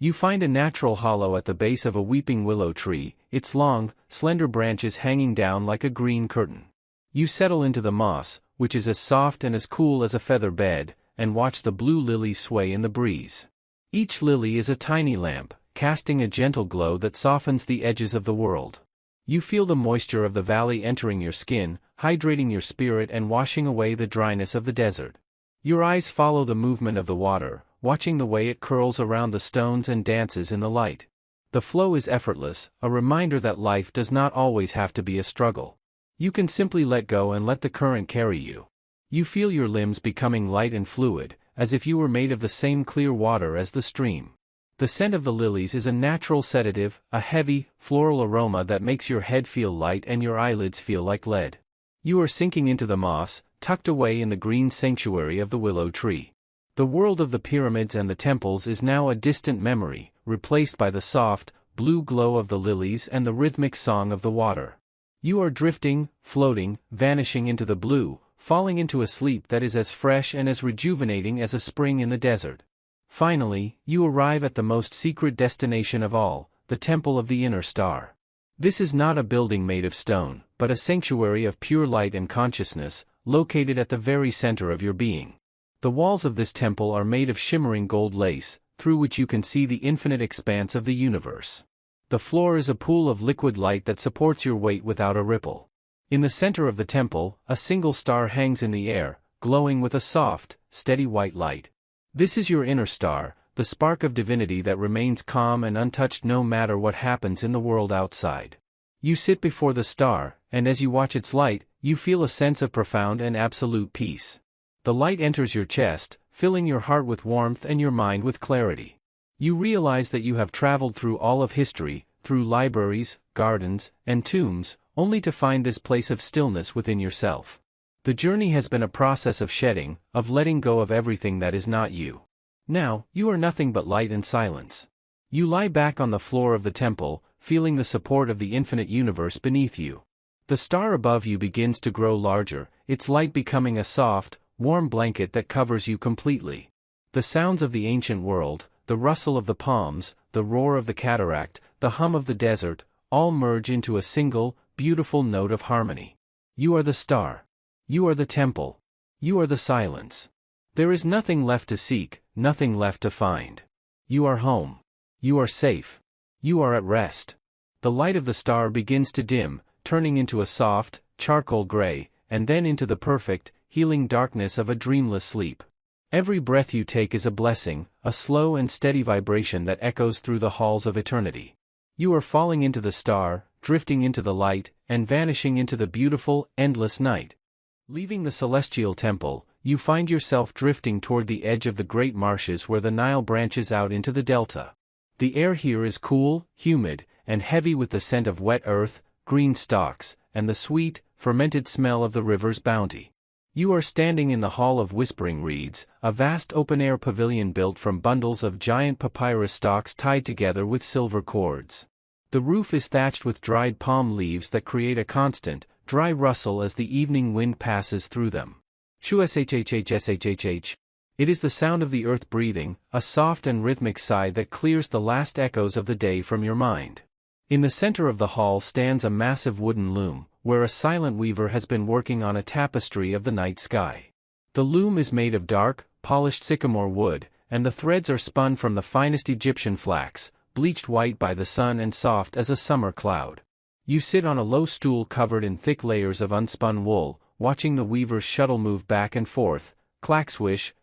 You find a natural hollow at the base of a weeping willow tree, its long, slender branches hanging down like a green curtain. You settle into the moss, which is as soft and as cool as a feather bed, and watch the blue lilies sway in the breeze. Each lily is a tiny lamp, casting a gentle glow that softens the edges of the world. You feel the moisture of the valley entering your skin, hydrating your spirit and washing away the dryness of the desert. Your eyes follow the movement of the water, watching the way it curls around the stones and dances in the light. The flow is effortless, a reminder that life does not always have to be a struggle. You can simply let go and let the current carry you. You feel your limbs becoming light and fluid, as if you were made of the same clear water as the stream. The scent of the lilies is a natural sedative, a heavy, floral aroma that makes your head feel light and your eyelids feel like lead. You are sinking into the moss, tucked away in the green sanctuary of the willow tree. The world of the pyramids and the temples is now a distant memory, replaced by the soft, blue glow of the lilies and the rhythmic song of the water. You are drifting, floating, vanishing into the blue, falling into a sleep that is as fresh and as rejuvenating as a spring in the desert. Finally, you arrive at the most secret destination of all, the Temple of the Inner Star. This is not a building made of stone, but a sanctuary of pure light and consciousness, located at the very center of your being. The walls of this temple are made of shimmering gold lace, through which you can see the infinite expanse of the universe. The floor is a pool of liquid light that supports your weight without a ripple. In the center of the temple, a single star hangs in the air, glowing with a soft, steady white light. This is your inner star, the spark of divinity that remains calm and untouched no matter what happens in the world outside. You sit before the star, and as you watch its light, you feel a sense of profound and absolute peace. The light enters your chest, filling your heart with warmth and your mind with clarity. You realize that you have traveled through all of history, through libraries, gardens, and tombs, only to find this place of stillness within yourself. The journey has been a process of shedding, of letting go of everything that is not you. Now, you are nothing but light and silence. You lie back on the floor of the temple, feeling the support of the infinite universe beneath you. The star above you begins to grow larger, its light becoming a soft, warm blanket that covers you completely. The sounds of the ancient world, the rustle of the palms, the roar of the cataract, the hum of the desert, all merge into a single, beautiful note of harmony. You are the star. You are the temple. You are the silence. There is nothing left to seek, nothing left to find. You are home. You are safe. You are at rest. The light of the star begins to dim, turning into a soft, charcoal gray, and then into the perfect, healing darkness of a dreamless sleep. Every breath you take is a blessing, a slow and steady vibration that echoes through the halls of eternity. You are falling into the star, drifting into the light, and vanishing into the beautiful, endless night. Leaving the celestial temple, you find yourself drifting toward the edge of the great marshes where the Nile branches out into the delta. The air here is cool, humid, and heavy with the scent of wet earth, green stalks, and the sweet, fermented smell of the river's bounty. You are standing in the Hall of Whispering Reeds, a vast open-air pavilion built from bundles of giant papyrus stalks tied together with silver cords. The roof is thatched with dried palm leaves that create a constant, dry rustle as the evening wind passes through them. Shoo-shhhhshhh. It is the sound of the earth breathing, a soft and rhythmic sigh that clears the last echoes of the day from your mind. In the center of the hall stands a massive wooden loom, where a silent weaver has been working on a tapestry of the night sky. The loom is made of dark, polished sycamore wood, and the threads are spun from the finest Egyptian flax, bleached white by the sun and soft as a summer cloud. You sit on a low stool covered in thick layers of unspun wool, watching the weaver's shuttle move back and forth, clack swish,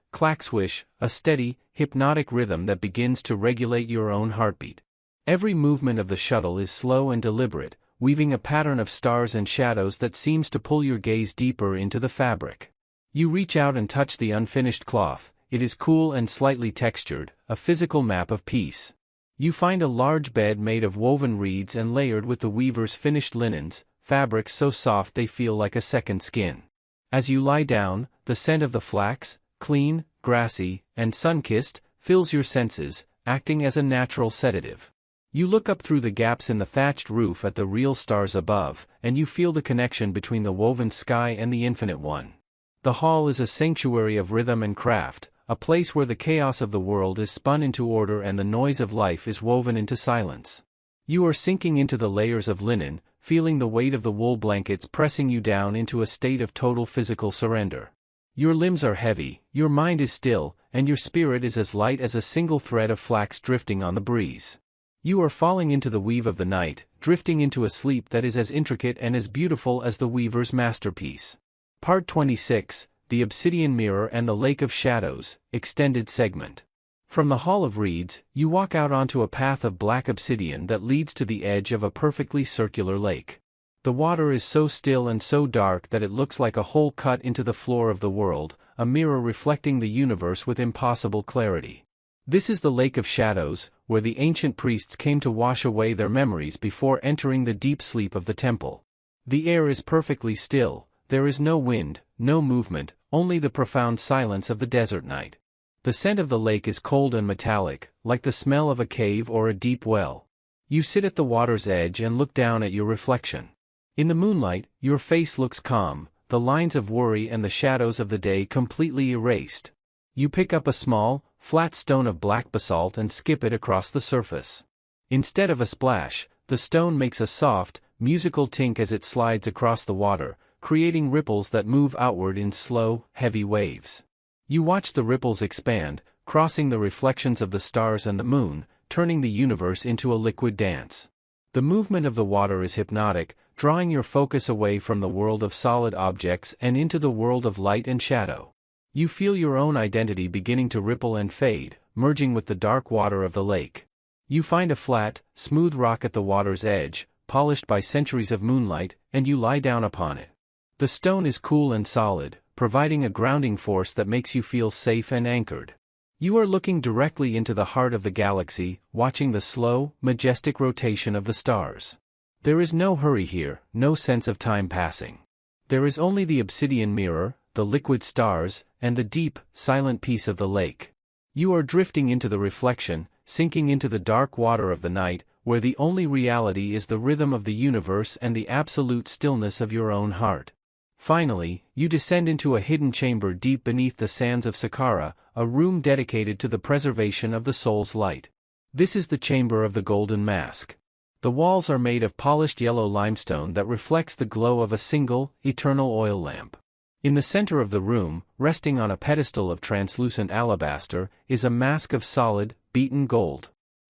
a steady, hypnotic rhythm that begins to regulate your own heartbeat. Every movement of the shuttle is slow and deliberate, weaving a pattern of stars and shadows that seems to pull your gaze deeper into the fabric. You reach out and touch the unfinished cloth. It is cool and slightly textured, a physical map of peace. You find a large bed made of woven reeds and layered with the weaver's finished linens, fabrics so soft they feel like a second skin. As you lie down, the scent of the flax, clean, grassy, and sun-kissed, fills your senses, acting as a natural sedative. You look up through the gaps in the thatched roof at the real stars above, and you feel the connection between the woven sky and the infinite one. The hall is a sanctuary of rhythm and craft, a place where the chaos of the world is spun into order and the noise of life is woven into silence. You are sinking into the layers of linen, feeling the weight of the wool blankets pressing you down into a state of total physical surrender. Your limbs are heavy, your mind is still, and your spirit is as light as a single thread of flax drifting on the breeze. You are falling into the weave of the night, drifting into a sleep that is as intricate and as beautiful as the weaver's masterpiece. Part 26, The Obsidian Mirror and the Lake of Shadows, Extended Segment. From the Hall of Reeds, you walk out onto a path of black obsidian that leads to the edge of a perfectly circular lake. The water is so still and so dark that it looks like a hole cut into the floor of the world, a mirror reflecting the universe with impossible clarity. This is the Lake of Shadows, where the ancient priests came to wash away their memories before entering the deep sleep of the temple. The air is perfectly still, there is no wind, no movement, only the profound silence of the desert night. The scent of the lake is cold and metallic, like the smell of a cave or a deep well. You sit at the water's edge and look down at your reflection. In the moonlight, your face looks calm, the lines of worry and the shadows of the day completely erased. You pick up a small, flat stone of black basalt and skip it across the surface. Instead of a splash, the stone makes a soft, musical tink as it slides across the water, creating ripples that move outward in slow, heavy waves. You watch the ripples expand, crossing the reflections of the stars and the moon, turning the universe into a liquid dance. The movement of the water is hypnotic, drawing your focus away from the world of solid objects and into the world of light and shadow. You feel your own identity beginning to ripple and fade, merging with the dark water of the lake. You find a flat, smooth rock at the water's edge, polished by centuries of moonlight, and you lie down upon it. The stone is cool and solid, providing a grounding force that makes you feel safe and anchored. You are looking directly into the heart of the galaxy, watching the slow, majestic rotation of the stars. There is no hurry here, no sense of time passing. There is only the obsidian mirror, the liquid stars, and the deep, silent peace of the lake. You are drifting into the reflection, sinking into the dark water of the night, where the only reality is the rhythm of the universe and the absolute stillness of your own heart. Finally, you descend into a hidden chamber deep beneath the sands of Saqqara, a room dedicated to the preservation of the soul's light. This is the chamber of the golden mask. The walls are made of polished yellow limestone that reflects the glow of a single, eternal oil lamp. In the center of the room, resting on a pedestal of translucent alabaster, is a mask of solid, beaten gold.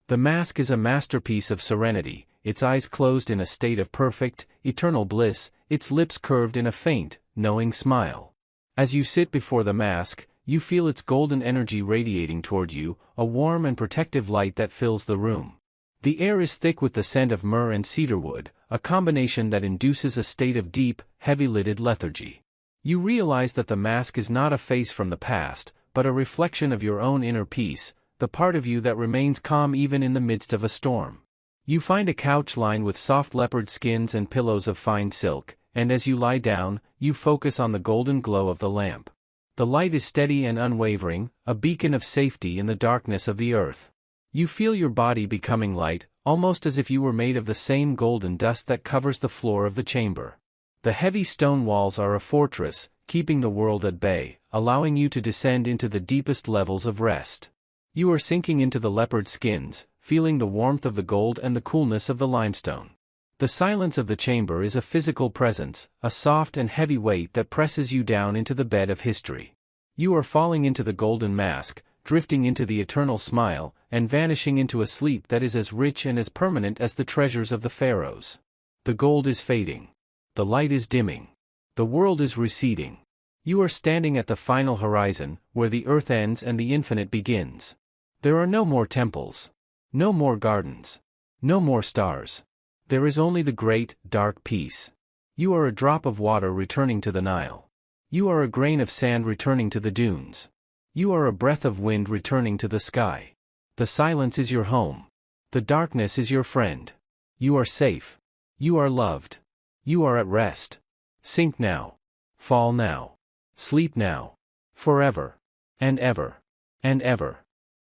The mask is a masterpiece of serenity, its eyes closed in a state of perfect, eternal bliss, its lips curved in a faint, knowing smile. As you sit before the mask, You feel its golden energy radiating toward you, a warm and protective light that fills the room. The air is thick with the scent of myrrh and cedarwood, a combination that induces a state of deep, heavy-lidded lethargy. You realize that the mask is not a face from the past, but a reflection of your own inner peace, the part of you that remains calm even in the midst of a storm. You find a couch lined with soft leopard skins and pillows of fine silk, and as you lie down, you focus on the golden glow of the lamp. The light is steady and unwavering, a beacon of safety in the darkness of the earth. You feel your body becoming light, almost as if you were made of the same golden dust that covers the floor of the chamber. The heavy stone walls are a fortress, keeping the world at bay, allowing you to descend into the deepest levels of rest. You are sinking into the leopard skins, feeling the warmth of the gold and the coolness of the limestone. The silence of the chamber is a physical presence, a soft and heavy weight that presses you down into the bed of history. You are falling into the golden mask, drifting into the eternal smile, and vanishing into a sleep that is as rich and as permanent as the treasures of the pharaohs. The gold is fading. The light is dimming. The world is receding. You are standing at the final horizon, where the earth ends and the infinite begins. There are no more temples. No more gardens. No more stars. There is only the great, dark peace. You are a drop of water returning to the Nile. You are a grain of sand returning to the dunes. You are a breath of wind returning to the sky. The silence is your home. The darkness is your friend. You are safe. You are loved. You are at rest. Sink now. Fall now. Sleep now. Forever. And ever. And ever.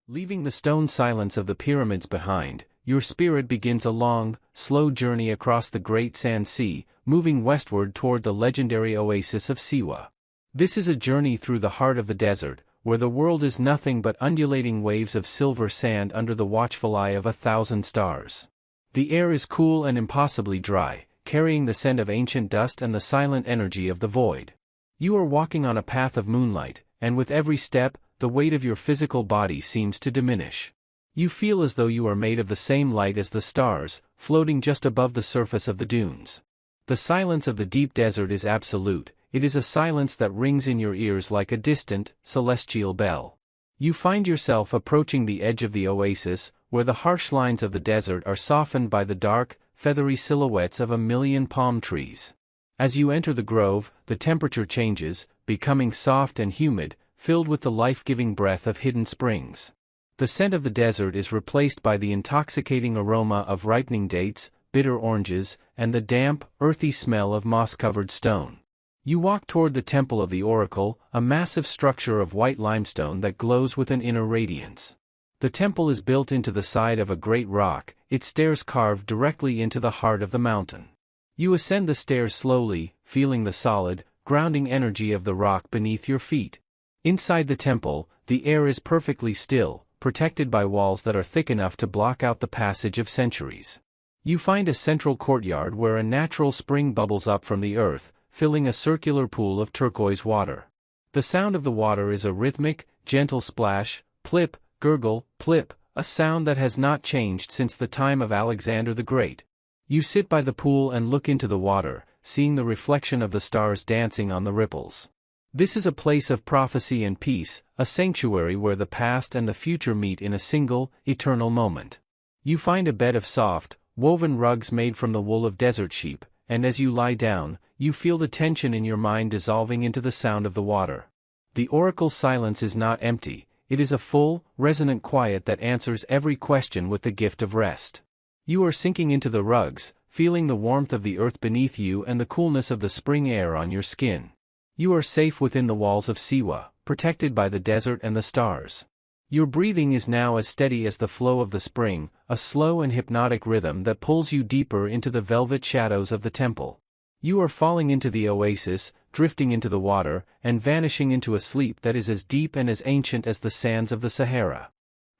Leaving the stone silence of the pyramids behind, your spirit begins a long, slow journey across the great sand sea, moving westward toward the legendary oasis of Siwa. This is a journey through the heart of the desert, where the world is nothing but undulating waves of silver sand under the watchful eye of 1,000 stars. The air is cool and impossibly dry, carrying the scent of ancient dust and the silent energy of the void. You are walking on a path of moonlight, and with every step, the weight of your physical body seems to diminish. You feel as though you are made of the same light as the stars, floating just above the surface of the dunes. The silence of the deep desert is absolute. It is a silence that rings in your ears like a distant, celestial bell. You find yourself approaching the edge of the oasis, where the harsh lines of the desert are softened by the dark, feathery silhouettes of 1,000,000 palm trees. As you enter the grove, the temperature changes, becoming soft and humid, filled with the life-giving breath of hidden springs. The scent of the desert is replaced by the intoxicating aroma of ripening dates, bitter oranges, and the damp, earthy smell of moss-covered stone. You walk toward the Temple of the Oracle, a massive structure of white limestone that glows with an inner radiance. The temple is built into the side of a great rock, its stairs carved directly into the heart of the mountain. You ascend the stairs slowly, feeling the solid, grounding energy of the rock beneath your feet. Inside the temple, the air is perfectly still, protected by walls that are thick enough to block out the passage of centuries. You find a central courtyard where a natural spring bubbles up from the earth, filling a circular pool of turquoise water. The sound of the water is a rhythmic, gentle splash, plip, gurgle, plip, a sound that has not changed since the time of Alexander the Great. You sit by the pool and look into the water, seeing the reflection of the stars dancing on the ripples. This is a place of prophecy and peace, a sanctuary where the past and the future meet in a single, eternal moment. You find a bed of soft, woven rugs made from the wool of desert sheep, and as you lie down, you feel the tension in your mind dissolving into the sound of the water. The oracle's silence is not empty, it is a full, resonant quiet that answers every question with the gift of rest. You are sinking into the rugs, feeling the warmth of the earth beneath you and the coolness of the spring air on your skin. You are safe within the walls of Siwa, protected by the desert and the stars. Your breathing is now as steady as the flow of the spring, a slow and hypnotic rhythm that pulls you deeper into the velvet shadows of the temple. You are falling into the oasis, drifting into the water, and vanishing into a sleep that is as deep and as ancient as the sands of the Sahara.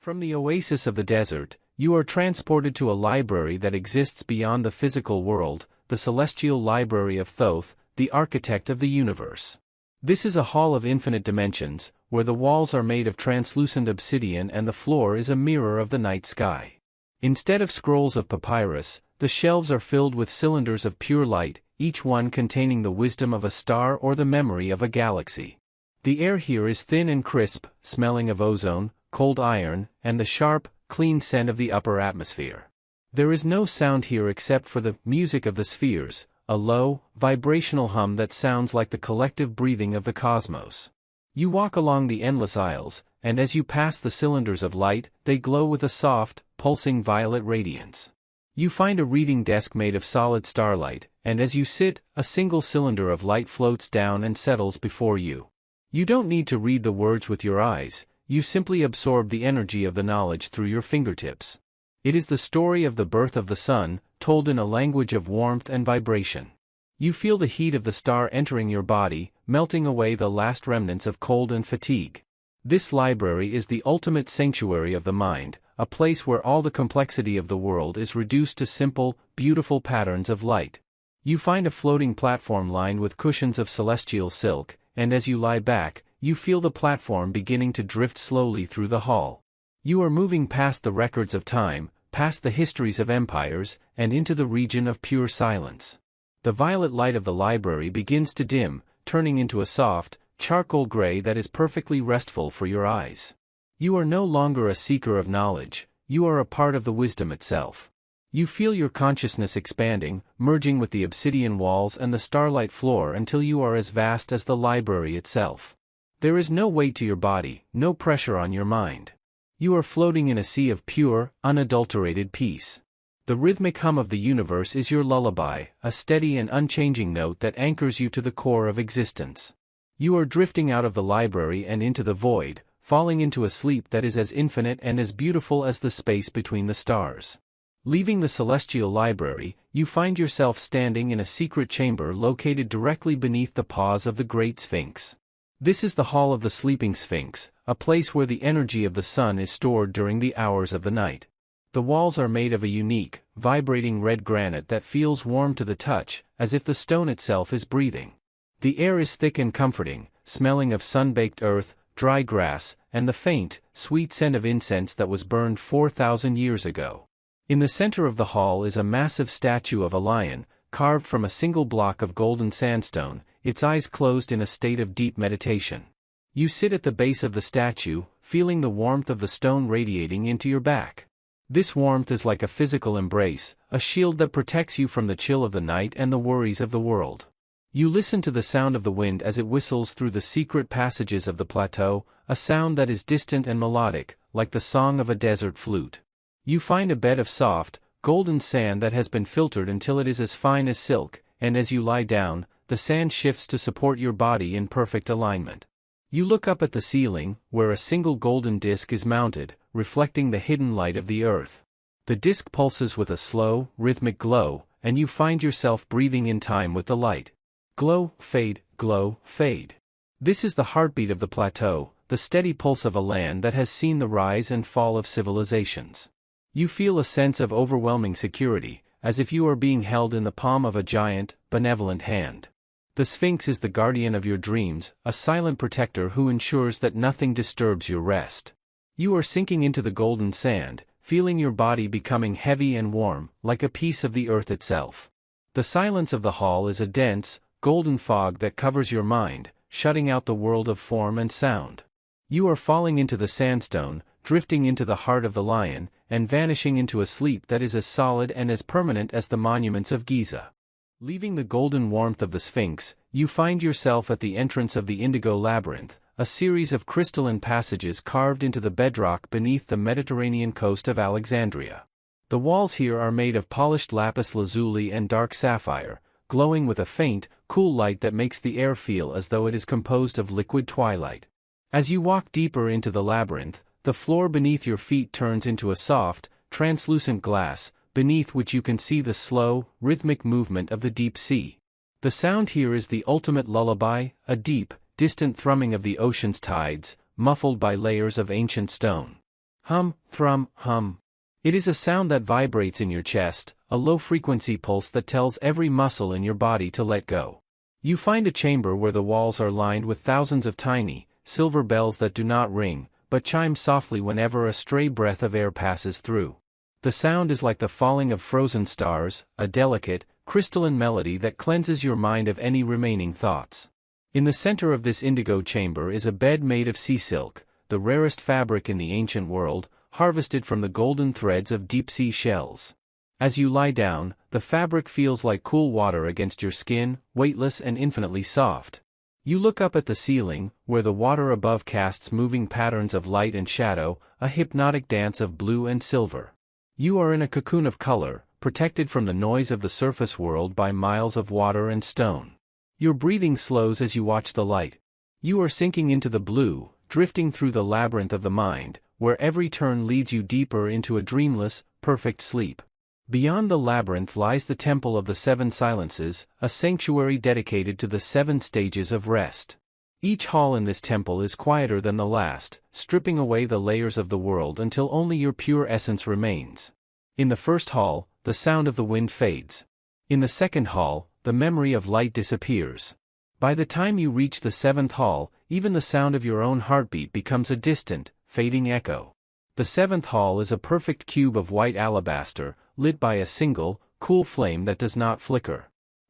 From the oasis of the desert, you are transported to a library that exists beyond the physical world, the celestial library of Thoth, the architect of the universe. This is a hall of infinite dimensions, where the walls are made of translucent obsidian and the floor is a mirror of the night sky. Instead of scrolls of papyrus, the shelves are filled with cylinders of pure light, each one containing the wisdom of a star or the memory of a galaxy. The air here is thin and crisp, smelling of ozone, cold iron, and the sharp, clean scent of the upper atmosphere. There is no sound here except for the music of the spheres, a low, vibrational hum that sounds like the collective breathing of the cosmos. You walk along the endless aisles, and as you pass the cylinders of light, they glow with a soft, pulsing violet radiance. You find a reading desk made of solid starlight, and as you sit, a single cylinder of light floats down and settles before you. You don't need to read the words with your eyes, you simply absorb the energy of the knowledge through your fingertips. It is the story of the birth of the sun, told in a language of warmth and vibration. You feel the heat of the star entering your body, melting away the last remnants of cold and fatigue. This library is the ultimate sanctuary of the mind, a place where all the complexity of the world is reduced to simple, beautiful patterns of light. You find a floating platform lined with cushions of celestial silk, and as you lie back, you feel the platform beginning to drift slowly through the hall. You are moving past the records of time, past the histories of empires, and into the region of pure silence. The violet light of the library begins to dim, turning into a soft, charcoal gray that is perfectly restful for your eyes. You are no longer a seeker of knowledge, you are a part of the wisdom itself. You feel your consciousness expanding, merging with the obsidian walls and the starlight floor until you are as vast as the library itself. There is no weight to your body, no pressure on your mind. You are floating in a sea of pure, unadulterated peace. The rhythmic hum of the universe is your lullaby, a steady and unchanging note that anchors you to the core of existence. You are drifting out of the library and into the void, falling into a sleep that is as infinite and as beautiful as the space between the stars. Leaving the celestial library, you find yourself standing in a secret chamber located directly beneath the paws of the Great Sphinx. This is the Hall of the Sleeping Sphinx, a place where the energy of the sun is stored during the hours of the night. The walls are made of a unique, vibrating red granite that feels warm to the touch, as if the stone itself is breathing. The air is thick and comforting, smelling of sun-baked earth, dry grass, and the faint, sweet scent of incense that was burned 4,000 years ago. In the center of the hall is a massive statue of a lion, carved from a single block of golden sandstone, its eyes closed in a state of deep meditation. You sit at the base of the statue, feeling the warmth of the stone radiating into your back. This warmth is like a physical embrace, a shield that protects you from the chill of the night and the worries of the world. You listen to the sound of the wind as it whistles through the secret passages of the plateau, a sound that is distant and melodic, like the song of a desert flute. You find a bed of soft, golden sand that has been filtered until it is as fine as silk, and as you lie down, the sand shifts to support your body in perfect alignment. You look up at the ceiling, where a single golden disc is mounted, reflecting the hidden light of the earth. The disc pulses with a slow, rhythmic glow, and you find yourself breathing in time with the light. Glow, fade, glow, fade. This is the heartbeat of the plateau, the steady pulse of a land that has seen the rise and fall of civilizations. You feel a sense of overwhelming security, as if you are being held in the palm of a giant, benevolent hand. The Sphinx is the guardian of your dreams, a silent protector who ensures that nothing disturbs your rest. You are sinking into the golden sand, feeling your body becoming heavy and warm, like a piece of the earth itself. The silence of the hall is a dense, golden fog that covers your mind, shutting out the world of form and sound. You are falling into the sandstone, drifting into the heart of the lion, and vanishing into a sleep that is as solid and as permanent as the monuments of Giza. Leaving the golden warmth of the Sphinx, you find yourself at the entrance of the Indigo Labyrinth, a series of crystalline passages carved into the bedrock beneath the Mediterranean coast of Alexandria. The walls here are made of polished lapis lazuli and dark sapphire, glowing with a faint, cool light that makes the air feel as though it is composed of liquid twilight. As you walk deeper into the labyrinth, the floor beneath your feet turns into a soft, translucent glass, beneath which you can see the slow, rhythmic movement of the deep sea. The sound here is the ultimate lullaby, a deep, distant thrumming of the ocean's tides, muffled by layers of ancient stone. Hum, thrum, hum. It is a sound that vibrates in your chest, a low-frequency pulse that tells every muscle in your body to let go. You find a chamber where the walls are lined with thousands of tiny, silver bells that do not ring, but chime softly whenever a stray breath of air passes through. The sound is like the falling of frozen stars, a delicate, crystalline melody that cleanses your mind of any remaining thoughts. In the center of this indigo chamber is a bed made of sea silk, the rarest fabric in the ancient world, harvested from the golden threads of deep-sea shells. As you lie down, the fabric feels like cool water against your skin, weightless and infinitely soft. You look up at the ceiling, where the water above casts moving patterns of light and shadow, a hypnotic dance of blue and silver. You are in a cocoon of color, protected from the noise of the surface world by miles of water and stone. Your breathing slows as you watch the light. You are sinking into the blue, drifting through the labyrinth of the mind, where every turn leads you deeper into a dreamless, perfect sleep. Beyond the labyrinth lies the Temple of the Seven Silences, a sanctuary dedicated to the 7 stages of rest. Each hall in this temple is quieter than the last, stripping away the layers of the world until only your pure essence remains. In the first hall, the sound of the wind fades. In the second hall, the memory of light disappears. By the time you reach the 7th hall, even the sound of your own heartbeat becomes a distant, fading echo. The 7th hall is a perfect cube of white alabaster, lit by a single, cool flame that does not flicker.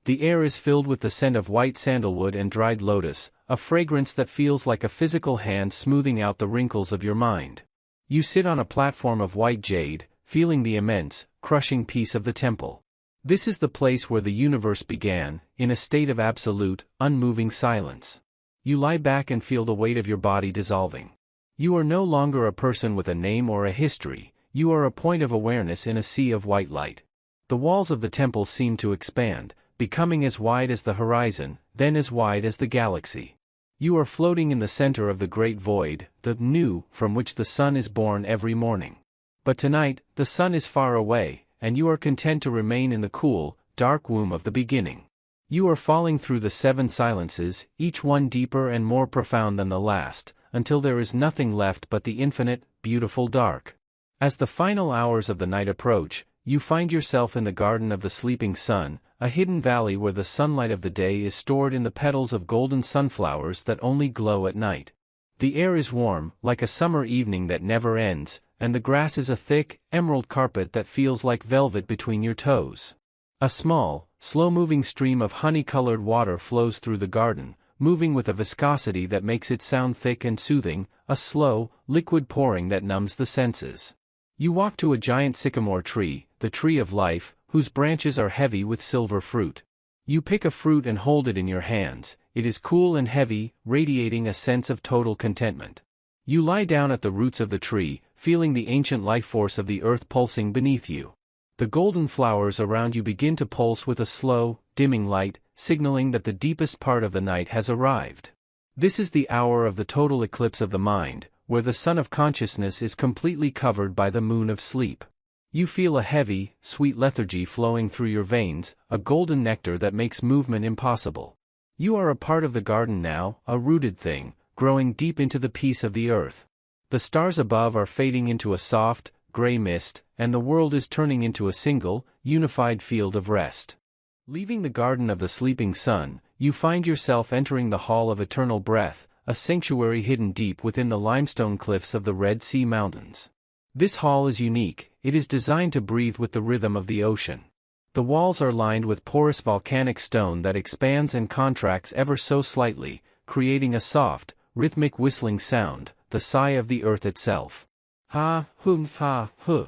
The air is filled with the scent of white sandalwood and dried lotus, a fragrance that feels like a physical hand smoothing out the wrinkles of your mind. You sit on a platform of white jade, feeling the immense, crushing peace of the temple. This is the place where the universe began, in a state of absolute, unmoving silence. You lie back and feel the weight of your body dissolving. You are no longer a person with a name or a history, you are a point of awareness in a sea of white light. The walls of the temple seem to expand, becoming as wide as the horizon, then as wide as the galaxy. You are floating in the center of the great void, the new, from which the sun is born every morning. But tonight, the sun is far away, and you are content to remain in the cool, dark womb of the beginning. You are falling through the 7 silences, each one deeper and more profound than the last, until there is nothing left but the infinite, beautiful dark. As the final hours of the night approach, you find yourself in the Garden of the Sleeping Sun, a hidden valley where the sunlight of the day is stored in the petals of golden sunflowers that only glow at night. The air is warm, like a summer evening that never ends, and the grass is a thick, emerald carpet that feels like velvet between your toes. A small, slow-moving stream of honey-colored water flows through the garden, moving with a viscosity that makes it sound thick and soothing, a slow, liquid pouring that numbs the senses. You walk to a giant sycamore tree, the tree of life, whose branches are heavy with silver fruit. You pick a fruit and hold it in your hands. It is cool and heavy, radiating a sense of total contentment. You lie down at the roots of the tree, feeling the ancient life force of the earth pulsing beneath you. The golden flowers around you begin to pulse with a slow, dimming light, signaling that the deepest part of the night has arrived. This is the hour of the total eclipse of the mind, where the sun of consciousness is completely covered by the moon of sleep. You feel a heavy, sweet lethargy flowing through your veins, a golden nectar that makes movement impossible. You are a part of the garden now, a rooted thing, growing deep into the peace of the earth. The stars above are fading into a soft, gray mist, and the world is turning into a single, unified field of rest. Leaving the Garden of the Sleeping Sun, you find yourself entering the Hall of Eternal Breath, a sanctuary hidden deep within the limestone cliffs of the Red Sea Mountains. This hall is unique, it is designed to breathe with the rhythm of the ocean. The walls are lined with porous volcanic stone that expands and contracts ever so slightly, creating a soft, rhythmic whistling sound, the sigh of the earth itself. Ha, hum, ha, huh.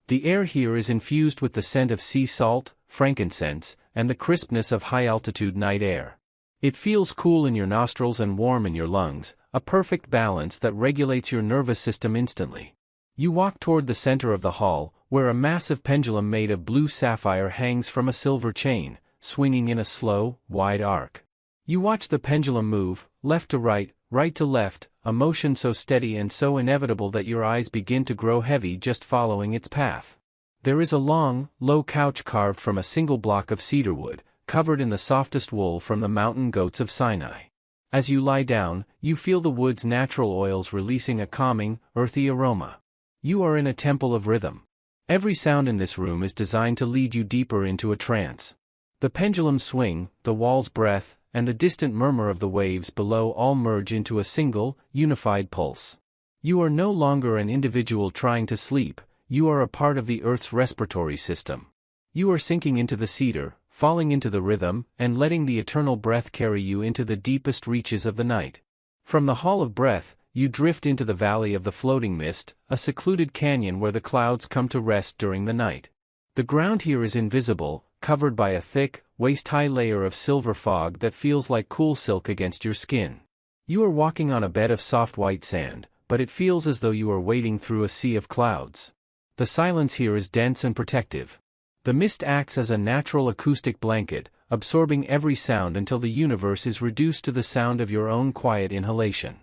The air here is infused with the scent of sea salt, frankincense, and the crispness of high-altitude night air. It feels cool in your nostrils and warm in your lungs, a perfect balance that regulates your nervous system instantly. You walk toward the center of the hall, where a massive pendulum made of blue sapphire hangs from a silver chain, swinging in a slow, wide arc. You watch the pendulum move, left to right to left, a motion so steady and so inevitable that your eyes begin to grow heavy just following its path. There is a long, low couch carved from a single block of cedarwood, covered in the softest wool from the mountain goats of Sinai. As you lie down, you feel the wood's natural oils releasing a calming, earthy aroma. You are in a temple of rhythm. Every sound in this room is designed to lead you deeper into a trance. The pendulum's swing, the wall's breath, and the distant murmur of the waves below all merge into a single, unified pulse. You are no longer an individual trying to sleep, you are a part of the Earth's respiratory system. You are sinking into the cedar, falling into the rhythm, and letting the eternal breath carry you into the deepest reaches of the night. From the Hall of Breath, you drift into the Valley of the Floating Mist, a secluded canyon where the clouds come to rest during the night. The ground here is invisible, covered by a thick, waist-high layer of silver fog that feels like cool silk against your skin. You are walking on a bed of soft white sand, but it feels as though you are wading through a sea of clouds. The silence here is dense and protective. The mist acts as a natural acoustic blanket, absorbing every sound until the universe is reduced to the sound of your own quiet inhalation.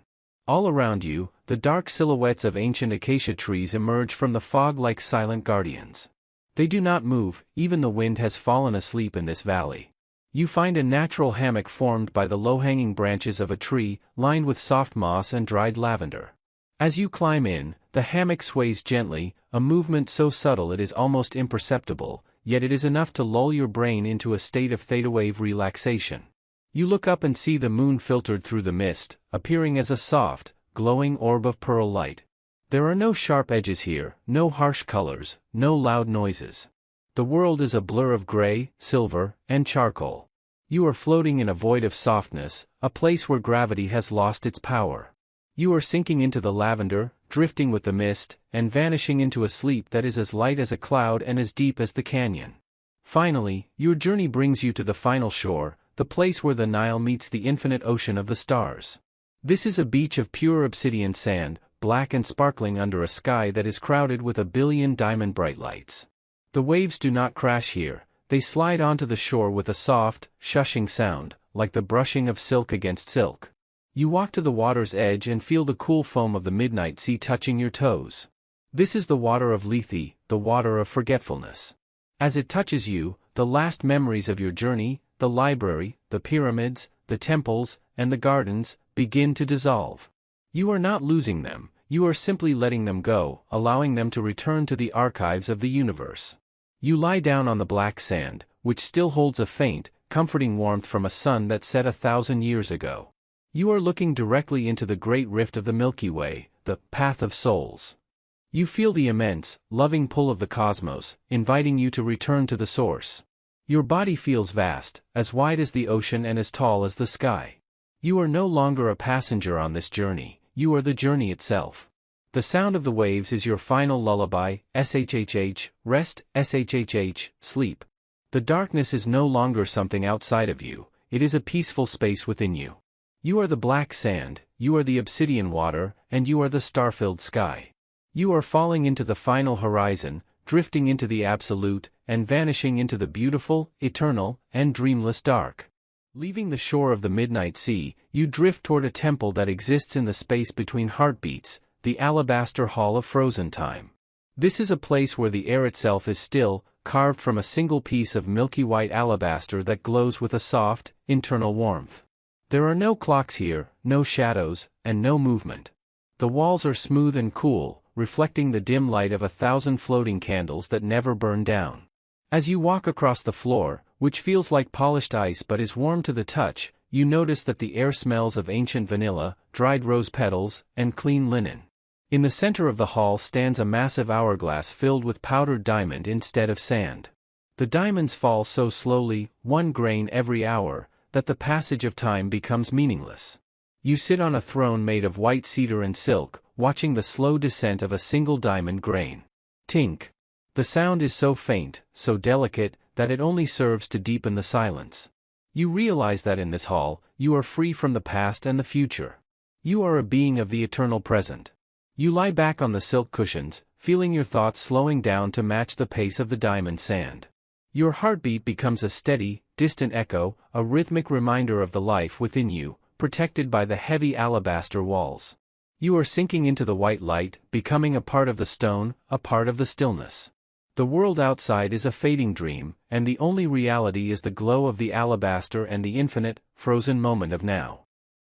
All around you, the dark silhouettes of ancient acacia trees emerge from the fog like silent guardians. They do not move, even the wind has fallen asleep in this valley. You find a natural hammock formed by the low-hanging branches of a tree, lined with soft moss and dried lavender. As you climb in, the hammock sways gently, a movement so subtle it is almost imperceptible, yet it is enough to lull your brain into a state of theta-wave relaxation. You look up and see the moon filtered through the mist, appearing as a soft, glowing orb of pearl light. There are no sharp edges here, no harsh colors, no loud noises. The world is a blur of gray, silver, and charcoal. You are floating in a void of softness, a place where gravity has lost its power. You are sinking into the lavender, drifting with the mist, and vanishing into a sleep that is as light as a cloud and as deep as the canyon. Finally, your journey brings you to the final shore, the place where the Nile meets the infinite ocean of the stars. This is a beach of pure obsidian sand, black and sparkling under a sky that is crowded with a billion diamond bright lights. The waves do not crash here, they slide onto the shore with a soft, shushing sound, like the brushing of silk against silk. You walk to the water's edge and feel the cool foam of the midnight sea touching your toes. This is the water of Lethe, the water of forgetfulness. As it touches you, the last memories of your journey, the library, the pyramids, the temples, and the gardens, begin to dissolve. You are not losing them, you are simply letting them go, allowing them to return to the archives of the universe. You lie down on the black sand, which still holds a faint, comforting warmth from a sun that set 1,000 years ago. You are looking directly into the great rift of the Milky Way, the path of souls. You feel the immense, loving pull of the cosmos, inviting you to return to the source. Your body feels vast, as wide as the ocean and as tall as the sky. You are no longer a passenger on this journey, you are the journey itself. The sound of the waves is your final lullaby, shhh, rest, shhh, sleep. The darkness is no longer something outside of you, it is a peaceful space within you. You are the black sand, you are the obsidian water, and you are the star-filled sky. You are falling into the final horizon, drifting into the absolute, and vanishing into the beautiful, eternal, and dreamless dark. Leaving the shore of the midnight sea, you drift toward a temple that exists in the space between heartbeats, the alabaster hall of frozen time. This is a place where the air itself is still, carved from a single piece of milky white alabaster that glows with a soft, internal warmth. There are no clocks here, no shadows, and no movement. The walls are smooth and cool, reflecting the dim light of 1,000 floating candles that never burn down. As you walk across the floor, which feels like polished ice but is warm to the touch, you notice that the air smells of ancient vanilla, dried rose petals, and clean linen. In the center of the hall stands a massive hourglass filled with powdered diamond instead of sand. The diamonds fall so slowly, 1 grain every hour, that the passage of time becomes meaningless. You sit on a throne made of white cedar and silk, watching the slow descent of a single diamond grain. Tink. The sound is so faint, so delicate, that it only serves to deepen the silence. You realize that in this hall, you are free from the past and the future. You are a being of the eternal present. You lie back on the silk cushions, feeling your thoughts slowing down to match the pace of the diamond sand. Your heartbeat becomes a steady, distant echo, a rhythmic reminder of the life within you, protected by the heavy alabaster walls. You are sinking into the white light, becoming a part of the stone, a part of the stillness. The world outside is a fading dream, and the only reality is the glow of the alabaster and the infinite, frozen moment of now.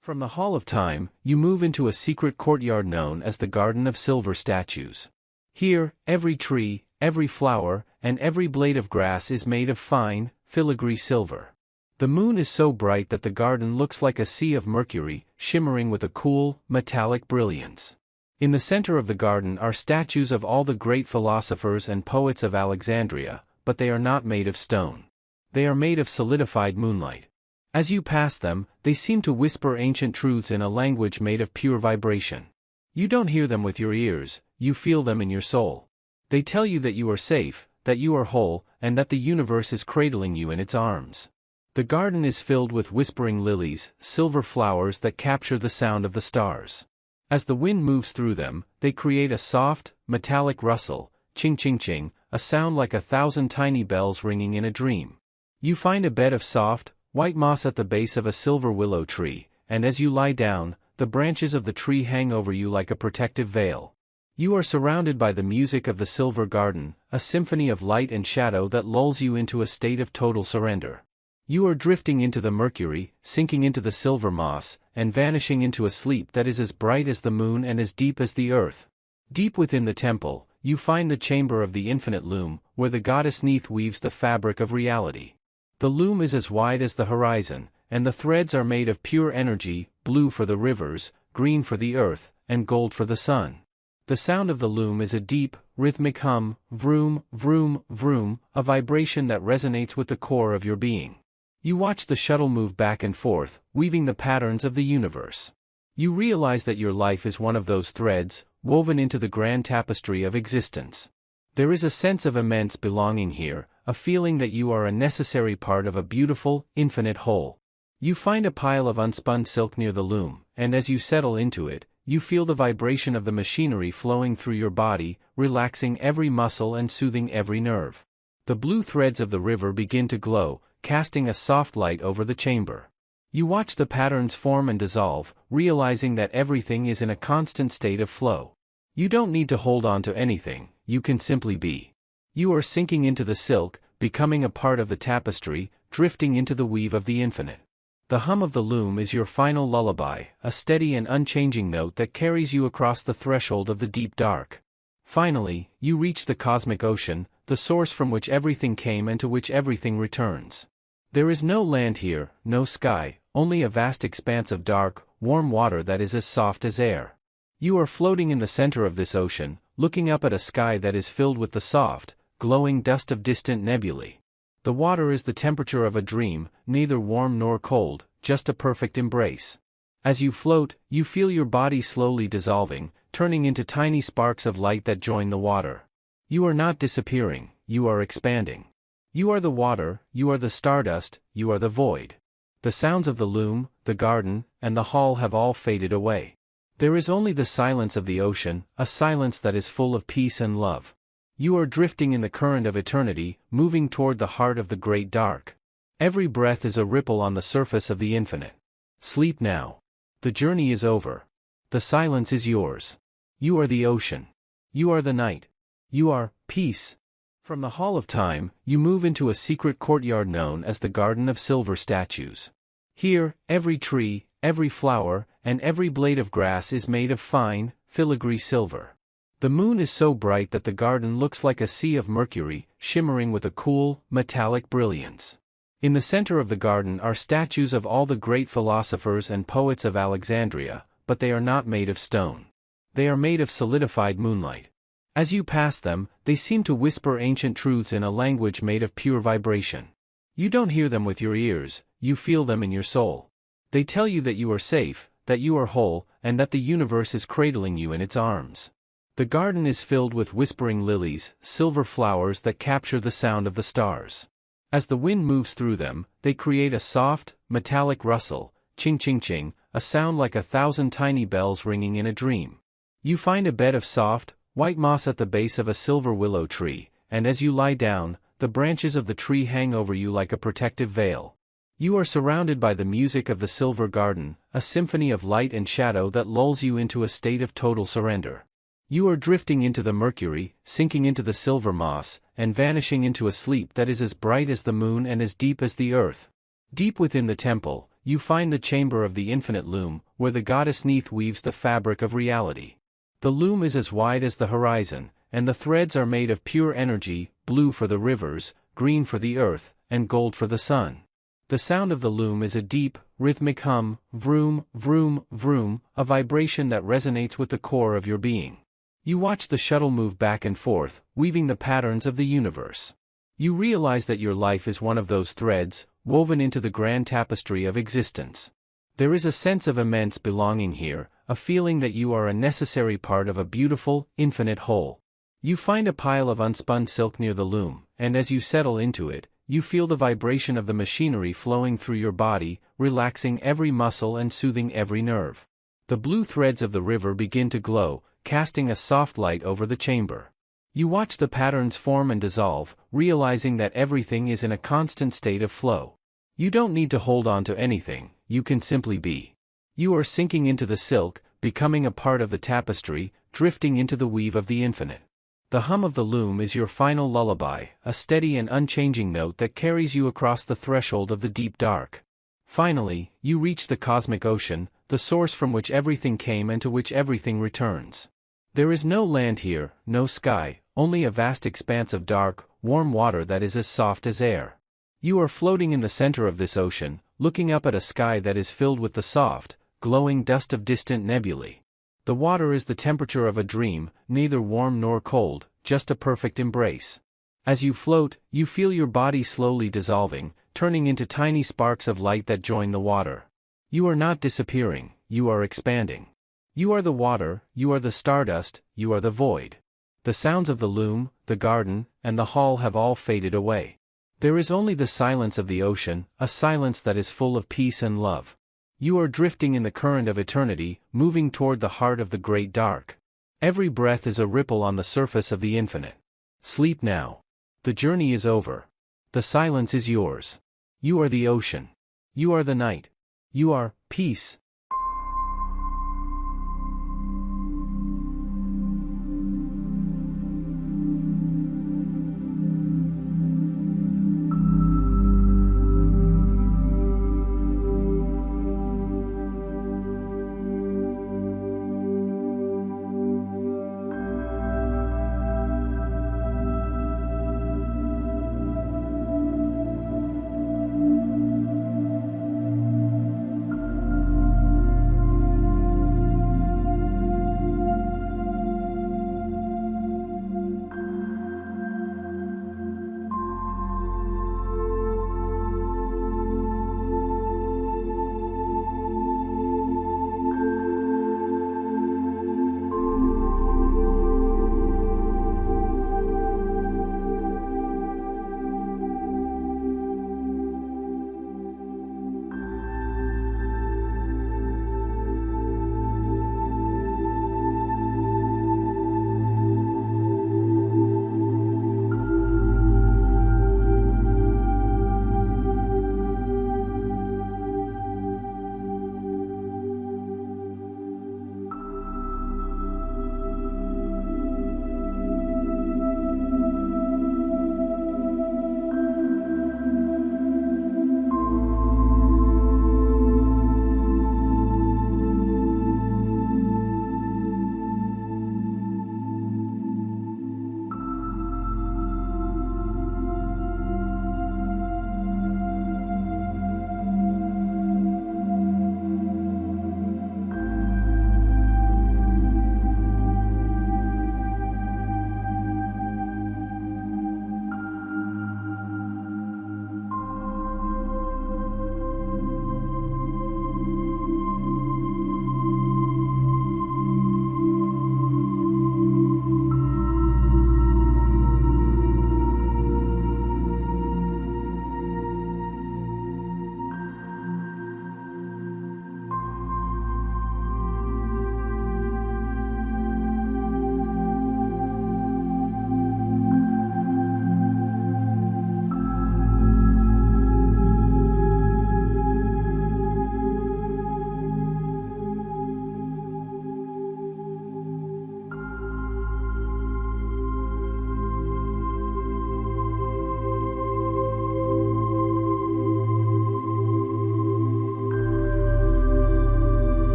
From the Hall of Time, you move into a secret courtyard known as the Garden of Silver Statues. Here, every tree, every flower, and every blade of grass is made of fine, filigree silver. The moon is so bright that the garden looks like a sea of mercury, shimmering with a cool, metallic brilliance. In the center of the garden are statues of all the great philosophers and poets of Alexandria, but they are not made of stone. They are made of solidified moonlight. As you pass them, they seem to whisper ancient truths in a language made of pure vibration. You don't hear them with your ears, you feel them in your soul. They tell you that you are safe, that you are whole, and that the universe is cradling you in its arms. The garden is filled with whispering lilies, silver flowers that capture the sound of the stars. As the wind moves through them, they create a soft, metallic rustle, ching ching ching, a sound like 1,000 tiny bells ringing in a dream. You find a bed of soft, white moss at the base of a silver willow tree, and as you lie down, the branches of the tree hang over you like a protective veil. You are surrounded by the music of the silver garden, a symphony of light and shadow that lulls you into a state of total surrender. You are drifting into the mercury, sinking into the silver moss, and vanishing into a sleep that is as bright as the moon and as deep as the earth. Deep within the temple, you find the chamber of the infinite loom, where the goddess Neith weaves the fabric of reality. The loom is as wide as the horizon, and the threads are made of pure energy, blue for the rivers, green for the earth, and gold for the sun. The sound of the loom is a deep, rhythmic hum, vroom, vroom, vroom, a vibration that resonates with the core of your being. You watch the shuttle move back and forth, weaving the patterns of the universe. You realize that your life is one of those threads, woven into the grand tapestry of existence. There is a sense of immense belonging here, a feeling that you are a necessary part of a beautiful, infinite whole. You find a pile of unspun silk near the loom, and as you settle into it, you feel the vibration of the machinery flowing through your body, relaxing every muscle and soothing every nerve. The blue threads of the river begin to glow, casting a soft light over the chamber. You watch the patterns form and dissolve, realizing that everything is in a constant state of flow. You don't need to hold on to anything, you can simply be. You are sinking into the silk, becoming a part of the tapestry, drifting into the weave of the infinite. The hum of the loom is your final lullaby, a steady and unchanging note that carries you across the threshold of the deep dark. Finally, you reach the cosmic ocean, the source from which everything came and to which everything returns. There is no land here, no sky, only a vast expanse of dark, warm water that is as soft as air. You are floating in the center of this ocean, looking up at a sky that is filled with the soft, glowing dust of distant nebulae. The water is the temperature of a dream, neither warm nor cold, just a perfect embrace. As you float, you feel your body slowly dissolving, turning into tiny sparks of light that join the water. You are not disappearing, you are expanding. You are the water, you are the stardust, you are the void. The sounds of the loom, the garden, and the hall have all faded away. There is only the silence of the ocean, a silence that is full of peace and love. You are drifting in the current of eternity, moving toward the heart of the great dark. Every breath is a ripple on the surface of the infinite. Sleep now. The journey is over. The silence is yours. You are the ocean. You are the night. You are peace. From the Hall of Time, you move into a secret courtyard known as the Garden of Silver Statues. Here, every tree, every flower, and every blade of grass is made of fine, filigree silver. The moon is so bright that the garden looks like a sea of mercury, shimmering with a cool, metallic brilliance. In the center of the garden are statues of all the great philosophers and poets of Alexandria, but they are not made of stone. They are made of solidified moonlight. As you pass them, they seem to whisper ancient truths in a language made of pure vibration. You don't hear them with your ears, you feel them in your soul. They tell you that you are safe, that you are whole, and that the universe is cradling you in its arms. The garden is filled with whispering lilies, silver flowers that capture the sound of the stars. As the wind moves through them, they create a soft, metallic rustle, ching ching ching, a sound like 1,000 tiny bells ringing in a dream. You find a bed of soft, white moss at the base of a silver willow tree, and as you lie down, the branches of the tree hang over you like a protective veil. You are surrounded by the music of the silver garden, a symphony of light and shadow that lulls you into a state of total surrender. You are drifting into the mercury, sinking into the silver moss, and vanishing into a sleep that is as bright as the moon and as deep as the earth. Deep within the temple, you find the chamber of the infinite loom, where the goddess Neith weaves the fabric of reality. The loom is as wide as the horizon, and the threads are made of pure energy, blue for the rivers, green for the earth, and gold for the sun. The sound of the loom is a deep, rhythmic hum, vroom, vroom, vroom, a vibration that resonates with the core of your being. You watch the shuttle move back and forth, weaving the patterns of the universe. You realize that your life is one of those threads, woven into the grand tapestry of existence. There is a sense of immense belonging here, a feeling that you are a necessary part of a beautiful, infinite whole. You find a pile of unspun silk near the loom, and as you settle into it, you feel the vibration of the machinery flowing through your body, relaxing every muscle and soothing every nerve. The blue threads of the river begin to glow, casting a soft light over the chamber. You watch the patterns form and dissolve, realizing that everything is in a constant state of flow. You don't need to hold on to anything, you can simply be. You are sinking into the silk, becoming a part of the tapestry, drifting into the weave of the infinite. The hum of the loom is your final lullaby, a steady and unchanging note that carries you across the threshold of the deep dark. Finally, you reach the cosmic ocean, the source from which everything came and to which everything returns. There is no land here, no sky, only a vast expanse of dark, warm water that is as soft as air. You are floating in the center of this ocean, looking up at a sky that is filled with the soft, glowing dust of distant nebulae. The water is the temperature of a dream, neither warm nor cold, just a perfect embrace. As you float, you feel your body slowly dissolving, turning into tiny sparks of light that join the water. You are not disappearing, you are expanding. You are the water, you are the stardust, you are the void. The sounds of the loom, the garden, and the hall have all faded away. There is only the silence of the ocean, a silence that is full of peace and love. You are drifting in the current of eternity, moving toward the heart of the great dark. Every breath is a ripple on the surface of the infinite. Sleep now. The journey is over. The silence is yours. You are the ocean. You are the night. You are peace.